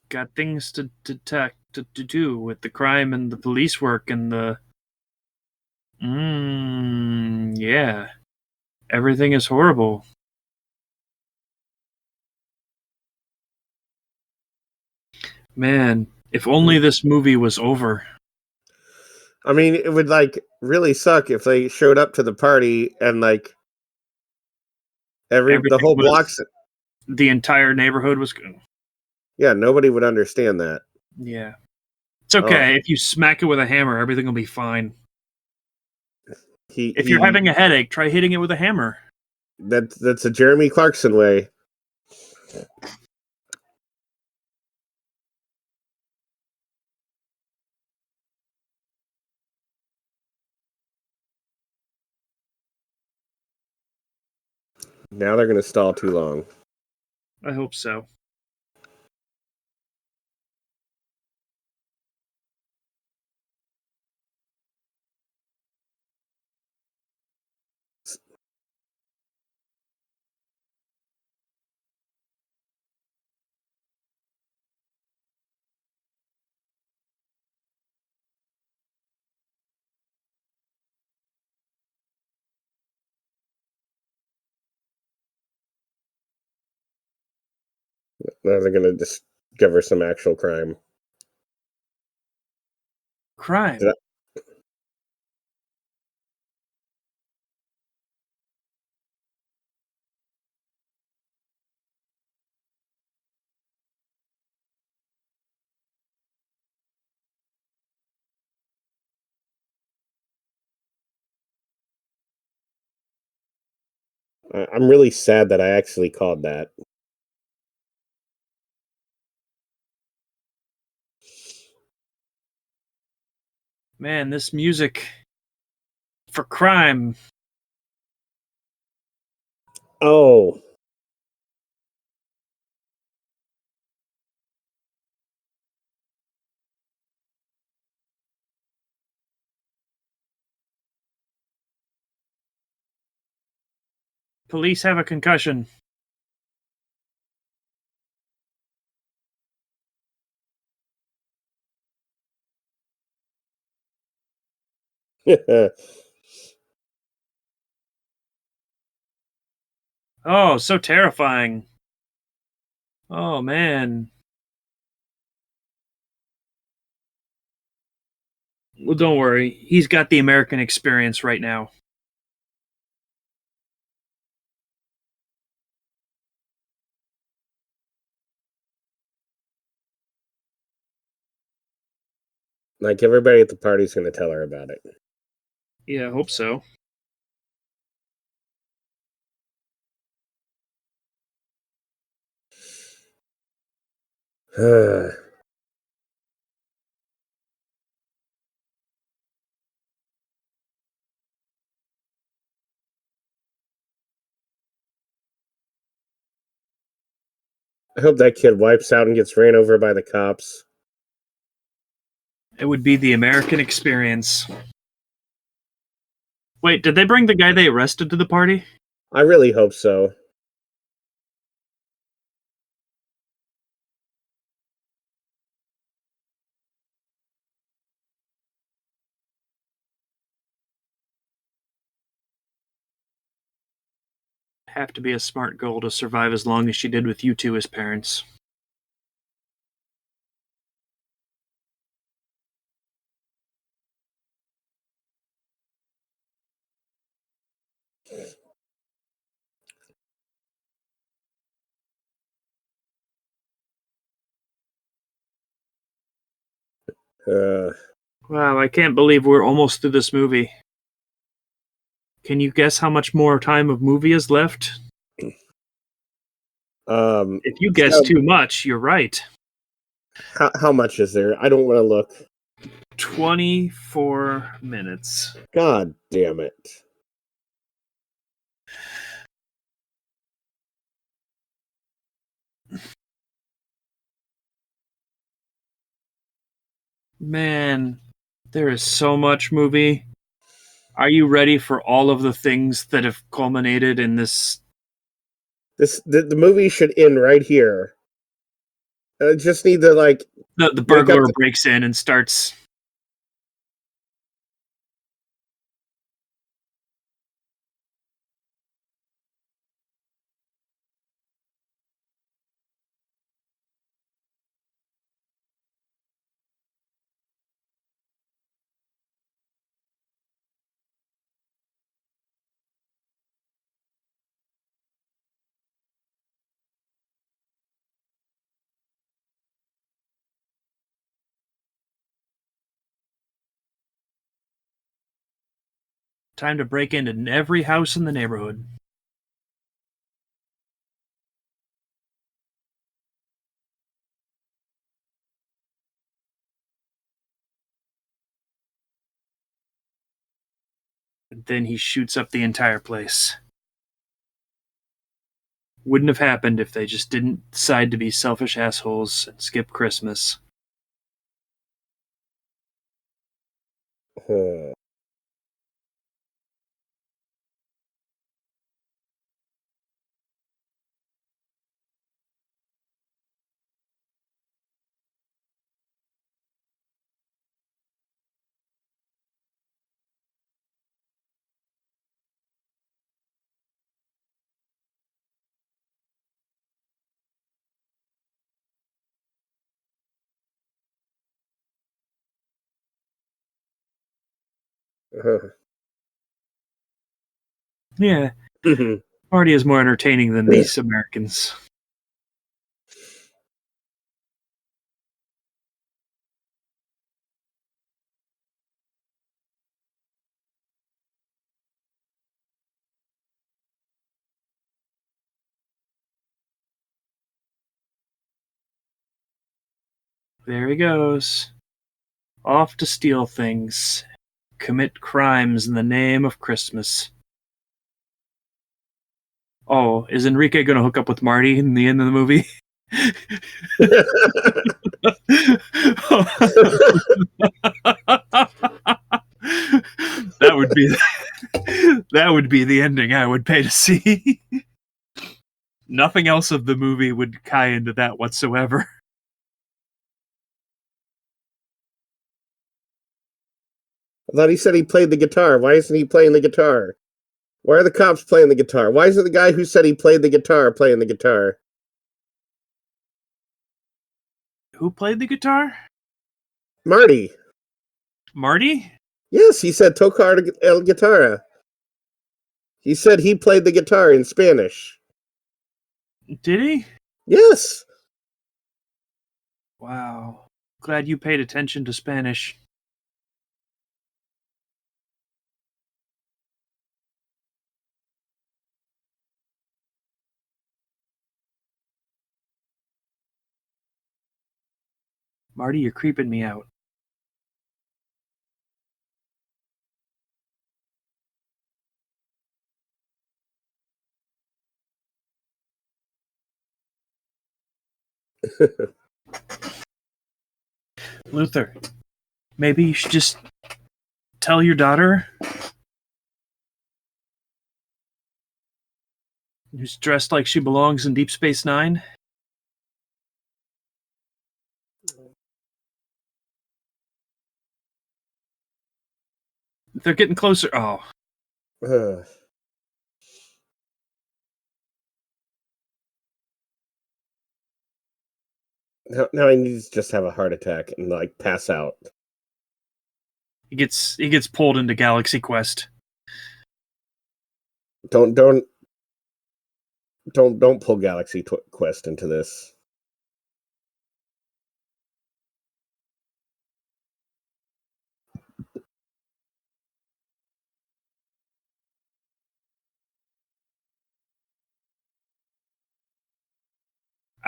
Got things to do with the crime and the police work and the yeah. Everything is horrible. Man, if only this movie was over. I mean, it would like really suck if they showed up to the party and like the Everything whole was block's. the entire neighborhood was Yeah, nobody would understand that. yeah. It's okay. If you smack it with a hammer, everything will be fine. If you're having a headache, try hitting it with a hammer. That's a Jeremy Clarkson way. Now they're going to stall too long. I hope so. Now they're going to discover some actual crime. Crime. I'm really sad that I actually called that. Man, this music for crime. Oh. Police have a concussion. Oh, so terrifying. Oh, man. Well, don't worry. He's got the American experience right now. Like, everybody at the party's going to tell her about it. Yeah, I hope so. I hope that kid wipes out and gets ran over by the cops. It would be the American experience. Wait, did they bring the guy they arrested to the party? I really hope so. Have to be a smart girl to survive as long as she did with you two as parents. Wow, I can't believe we're almost through this movie. Can you guess how much more time of movie is left? If you guess too much, you're right. How much is there? I don't want to look. 24 minutes. God damn it. Man, there is so much movie. Are you ready for all of the things that have culminated in this? The movie should end right here. I just need to, like... The burglar breaks in and starts... Time to break into every house in the neighborhood. And then he shoots up the entire place. Wouldn't have happened if they just didn't decide to be selfish assholes and skip Christmas. Yeah, party is more entertaining than these Americans. There he goes. Off to steal things. Commit crimes in the name of Christmas. Oh, is Enrique going to hook up with Marty in the end of the movie? that would be the ending I would pay to see. Nothing else of the movie would tie into that whatsoever. I thought he said he played the guitar. Why isn't he playing the guitar? Why are the cops playing the guitar? Why isn't the guy who said he played the guitar playing the guitar? Who played the guitar? Marty. Marty? Yes, he said tocar el guitarra. He said he played the guitar in Spanish. Did he? Yes. Wow. Glad you paid attention to Spanish. Marty, you're creeping me out. Luther, maybe you should just tell your daughter, who's dressed like she belongs in Deep Space Nine. They're getting closer. Oh. Now I need to just have a heart attack and like pass out. He gets pulled into Galaxy Quest. Don't pull Galaxy Quest into this.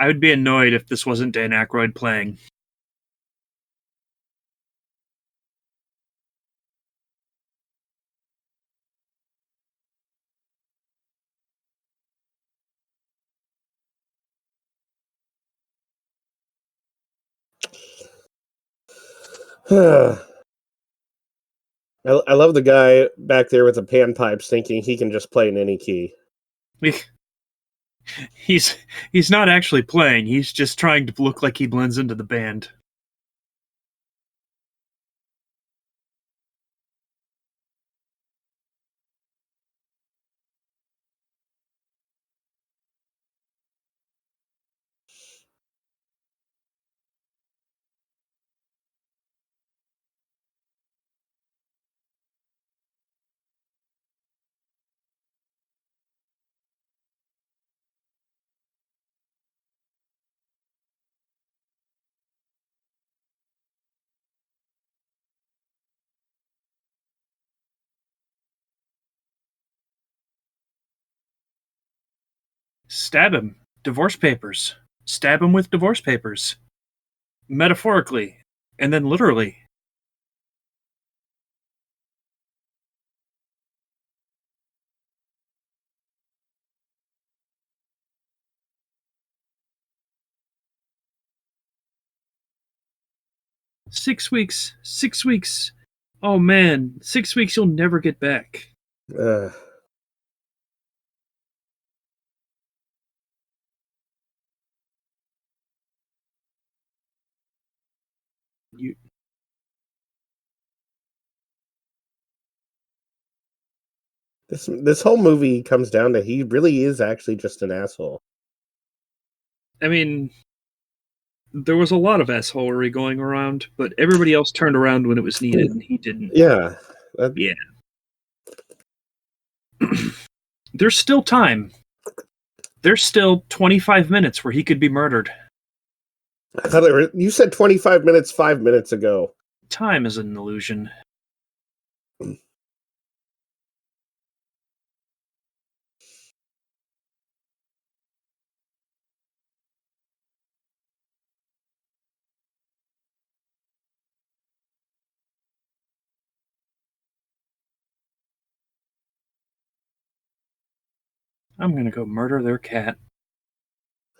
I would be annoyed if this wasn't Dan Aykroyd playing. I love the guy back there with the panpipes thinking he can just play in any key. He's not actually playing. He's just trying to look like he blends into the band. Stab him. Divorce papers. Stab him with divorce papers. Metaphorically. And then literally. Six weeks. Oh man, 6 weeks you'll never get back. This whole movie comes down to he really is actually just an asshole. I mean, there was a lot of assholery going around, but everybody else turned around when it was needed, and he didn't. Yeah. Yeah. There's still time. There's still 25 minutes where he could be murdered. I thought you said 25 minutes 5 minutes ago. Time is an illusion. I'm gonna go murder their cat.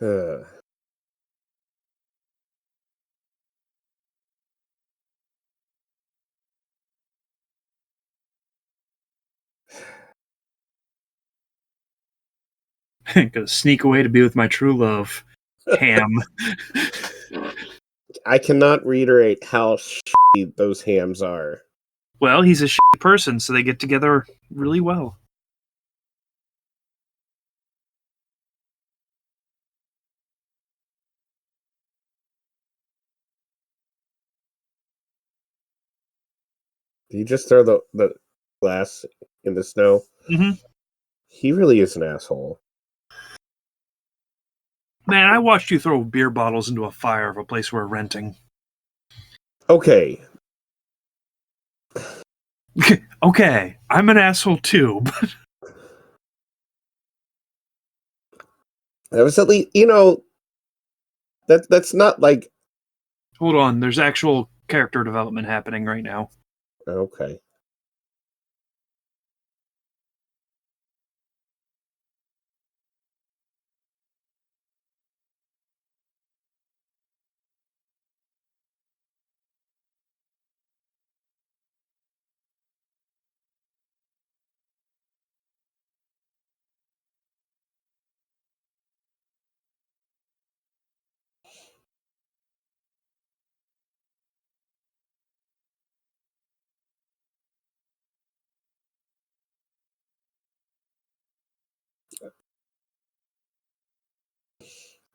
Gonna sneak away to be with my true love. Ham. I cannot reiterate how shitty those hams are. Well, he's a shitty person, so they get together really well. Did you just throw the glass in the snow? Mm-hmm. He really is an asshole. Man, I watched you throw beer bottles into a fire of a place we're renting. Okay. Okay, I'm an asshole too. That was at least, that's not like Hold on, there's actual character development happening right now. Okay.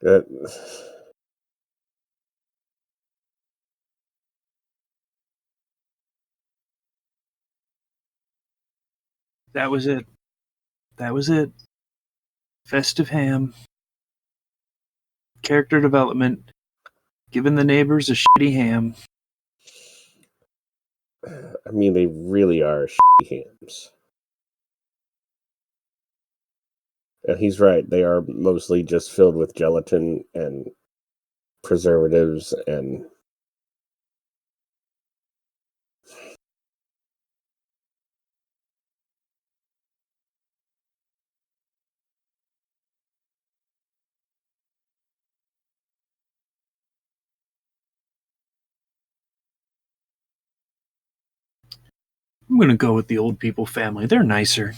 That, That was it. That was it. Festive ham. Character development. Giving the neighbors a shitty ham. I mean, they really are shitty hams. And he's right. They are mostly just filled with gelatin and preservatives and I'm gonna go with the old people family. They're nicer.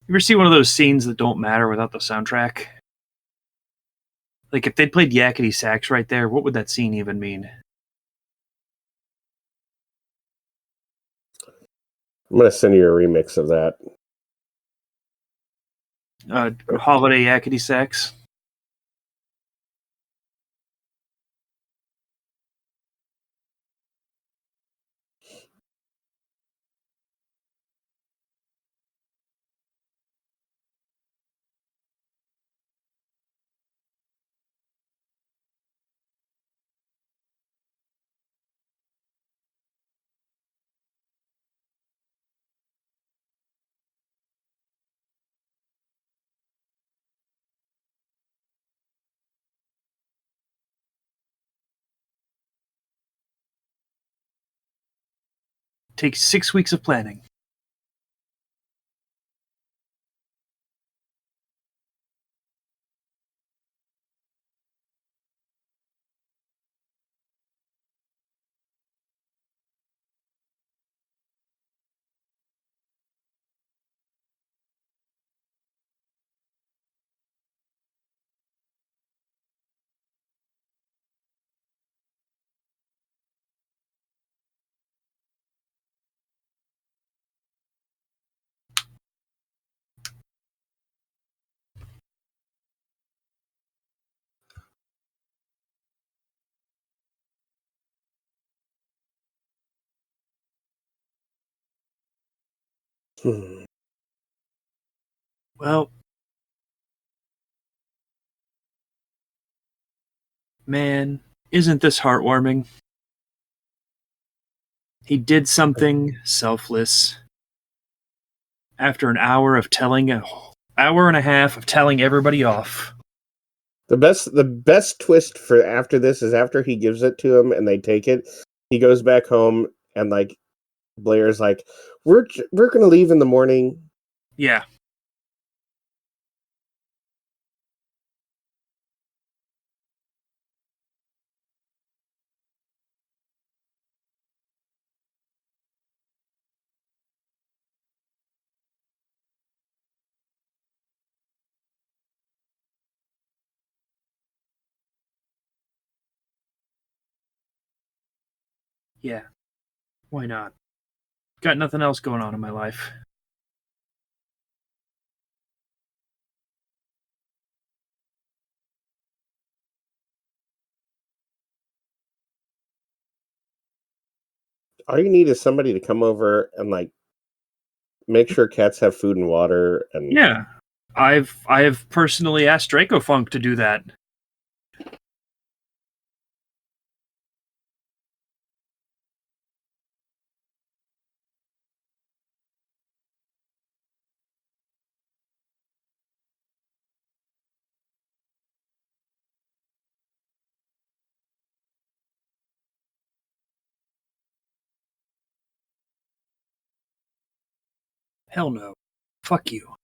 You ever see one of those scenes that don't matter without the soundtrack? Like, if they'd played Yakety Sax right there, what would that scene even mean? I'm going to send you a remix of that. Holiday Yakety Sax? Takes 6 weeks of planning. Well, man, isn't this heartwarming? He did something selfless after an hour of telling a hour and a half of telling everybody off. The best twist for after this is after he gives it to him and they take it, he goes back home and like Blair's like, we're gonna leave in the morning. Yeah. Yeah. Why not? Got nothing else going on in my life. All you need is somebody to come over and like make sure cats have food and water and Yeah. I have personally asked Draco Funk to do that. Hell no. Fuck you.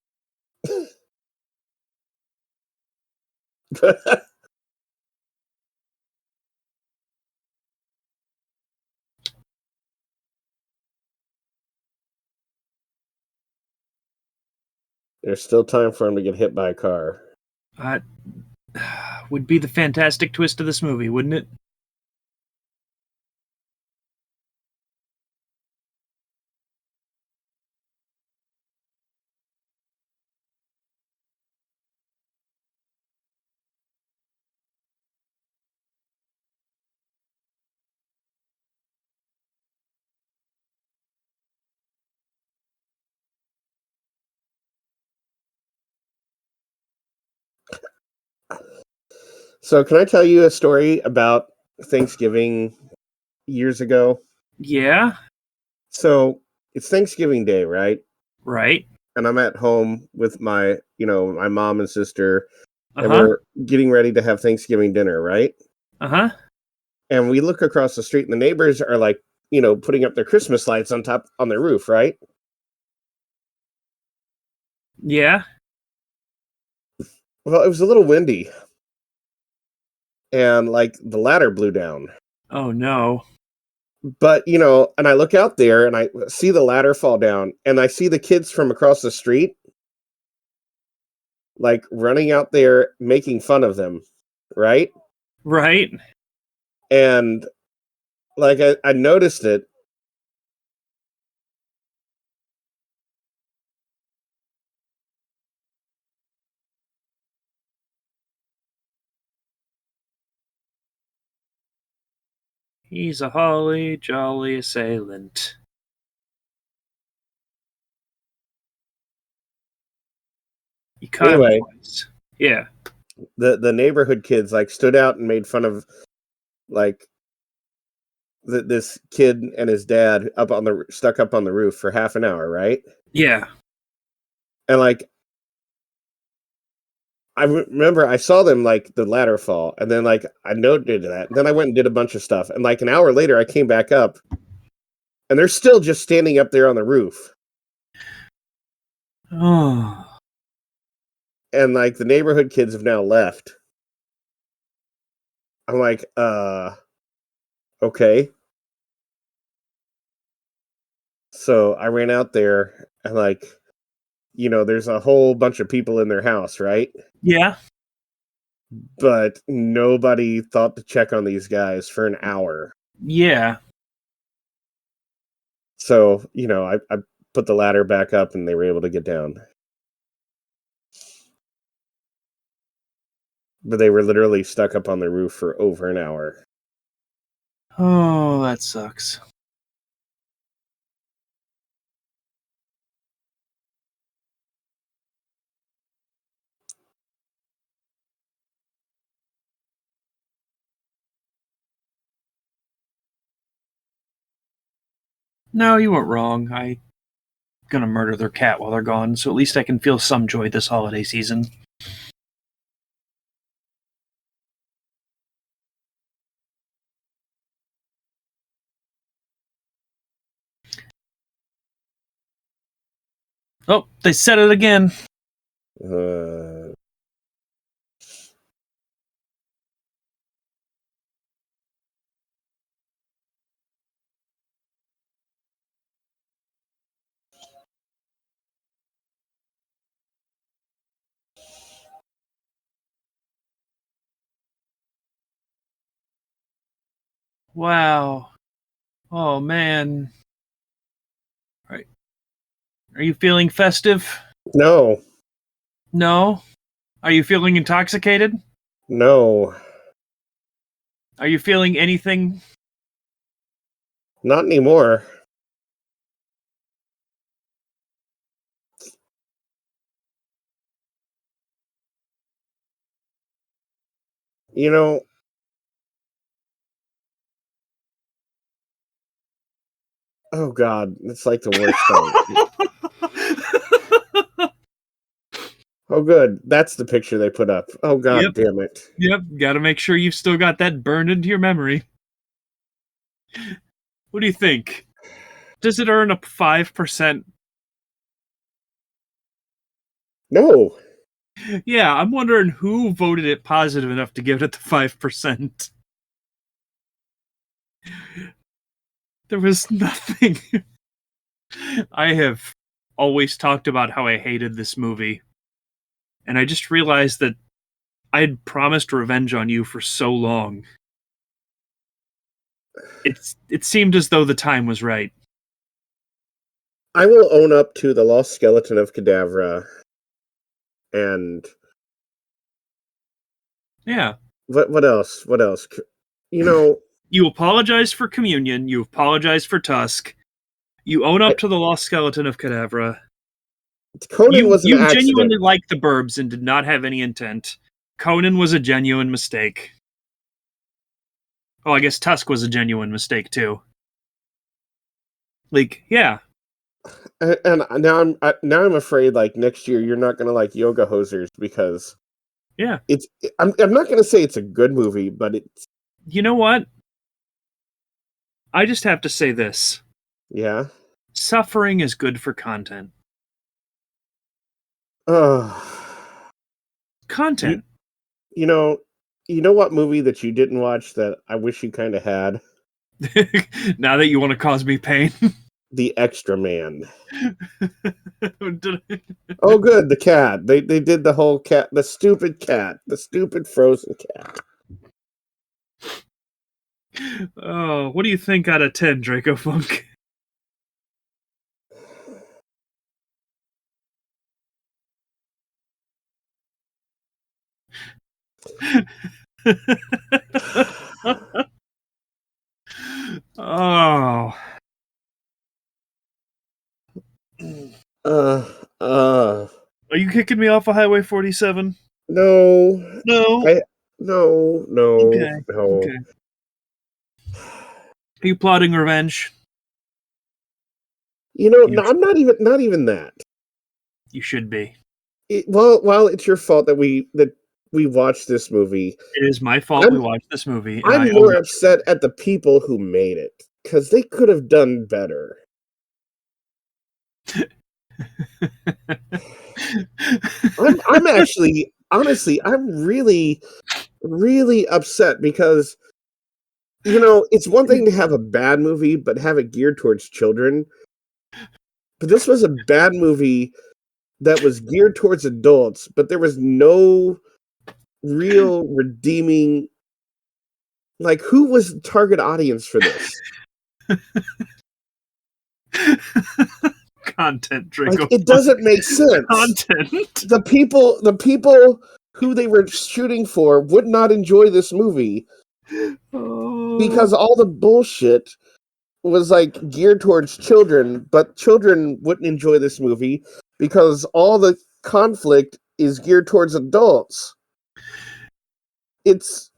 There's still time for him to get hit by a car. Would be the fantastic twist of this movie, wouldn't it? So, can I tell you a story about Thanksgiving years ago? Yeah. So, it's Thanksgiving Day, right? Right. And I'm at home with my mom and sister, and Uh-huh. we're getting ready to have Thanksgiving dinner, right? Uh-huh. And we look across the street, and the neighbors are like, putting up their Christmas lights on their roof, right? Yeah. Well, it was a little windy, and like the ladder blew down. Oh no. But, and I look out there and I see the ladder fall down, and I see the kids from across the street like running out there making fun of them, right? Right. And like I noticed it. He's a holly jolly assailant. You caught him Anyway, twice. Yeah. the neighborhood kids like stood out and made fun of like this kid and his dad stuck up on the roof for half an hour, right? Yeah. And like I remember I saw them like the ladder fall, and then like I noted that. And then I went and did a bunch of stuff, and like an hour later I came back up, and they're still just standing up there on the roof. Oh. And like the neighborhood kids have now left. I'm like, okay. So I ran out there, and like, there's a whole bunch of people in their house, right? Yeah. But nobody thought to check on these guys for an hour. Yeah. So, I put the ladder back up, and they were able to get down. But they were literally stuck up on the roof for over an hour. Oh, that sucks. No, you weren't wrong. I'm gonna murder their cat while they're gone, so at least I can feel some joy this holiday season. Oh, they said it again. Wow. Oh, man. Right. Are you feeling festive? No. No? Are you feeling intoxicated? No. Are you feeling anything? Not anymore. Oh God, it's like the worst thing. Oh good, that's the picture they put up. Oh God, Yep. damn it. Yep, gotta make sure you've still got that burned into your memory. What do you think? Does it earn a 5% No. Yeah, I'm wondering who voted it positive enough to give it the 5%. There was nothing. I have always talked about how I hated this movie, and I just realized that I had promised revenge on you for so long. It seemed as though the time was right. I will own up to The Lost Skeleton of Cadavra. And Yeah. what else? What else? You know, You apologize for Communion, you apologize for Tusk, you own up to the Lost Skeleton of Cadavra. Conan was an You accident. genuinely liked the Burbs and did not have any intent. Conan was a genuine mistake. Oh, I guess Tusk was a genuine mistake too. Like, yeah. And now I'm afraid like next year you're not gonna like Yoga Hosers because Yeah. I'm not gonna say it's a good movie, but it's, You know what? I just have to say this. yeah. Suffering is good for content. Content. You know what movie that you didn't watch that I wish you kind of had? Now that you want to cause me pain. The Extra Man. Oh, good, the cat. They did the whole cat, the stupid frozen cat. Oh, what do you think out of 10, Draco Funk? Oh. Are you kicking me off of Highway 47? No. No. No. Okay. No. Okay. Are you plotting revenge? No, I'm not even that. You should be. Well, it's your fault that we watched this movie. It is my fault we watched this movie, and I'm more upset at the people who made it because they could have done better. I'm actually, honestly, I'm really, really upset because it's one thing to have a bad movie, but have it geared towards children. But this was a bad movie that was geared towards adults, but there was no real redeeming. Like, who was the target audience for this? Content, Draco. Like, it doesn't make sense. Content. The people who they were shooting for would not enjoy this movie because all the bullshit was like geared towards children, but children wouldn't enjoy this movie because all the conflict is geared towards adults. It's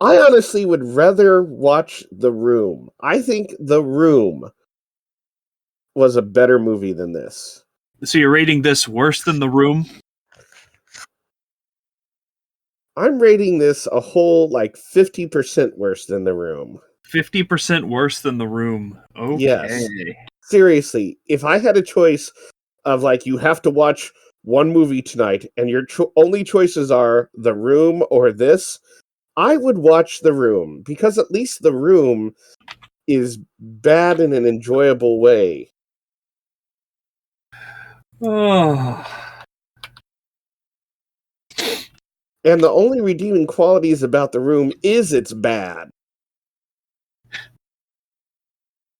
I honestly would rather watch The Room. I think The Room was a better movie than this. So you're rating this worse than The Room? I'm rating this a whole 50% worse than The Room. 50% worse than The Room. Okay. Yes. Seriously, if I had a choice of you have to watch one movie tonight and your only choices are The Room or this, I would watch The Room because at least The Room is bad in an enjoyable way. Oh. And the only redeeming qualities about The Room is it's bad.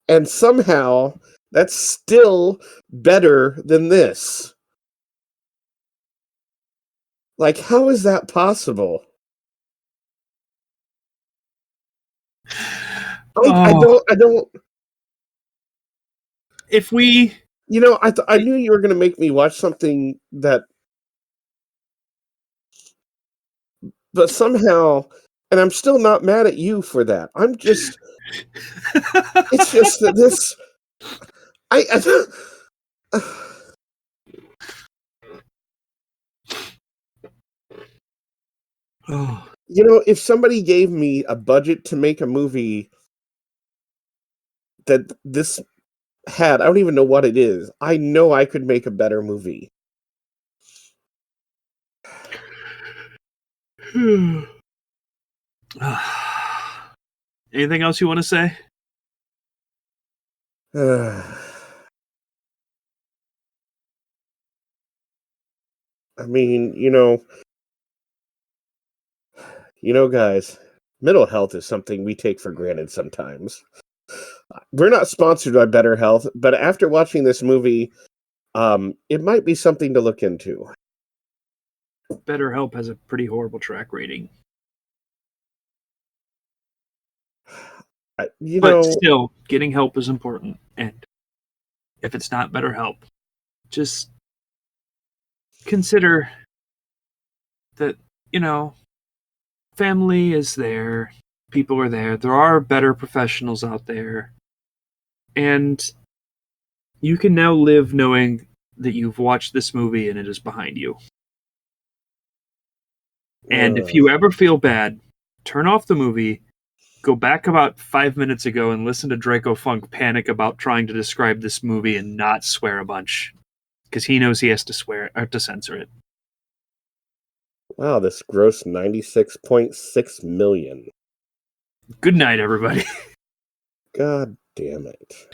And somehow, that's still better than this. How is that possible? I don't. If we... I knew you were going to make me watch something that... But somehow... And I'm still not mad at you for that. I'm just... It's just that this... I don't... if somebody gave me a budget to make a movie that this had, I don't even know what it is. I know I could make a better movie. Anything else you want to say? I mean, guys, mental health is something we take for granted sometimes. We're not sponsored by Better Health, but after watching this movie, it might be something to look into. BetterHelp has a pretty horrible track rating. But still, getting help is important. And if it's not BetterHelp, just consider that, family is there. People are there. There are better professionals out there. And you can now live knowing that you've watched this movie and it is behind you. And if you ever feel bad, turn off the movie, go back about 5 minutes ago and listen to Draco Funk panic about trying to describe this movie and not swear a bunch. Because he knows he has to swear or to censor it. Wow, this grossed $96.6 million. Good night, everybody. God damn it.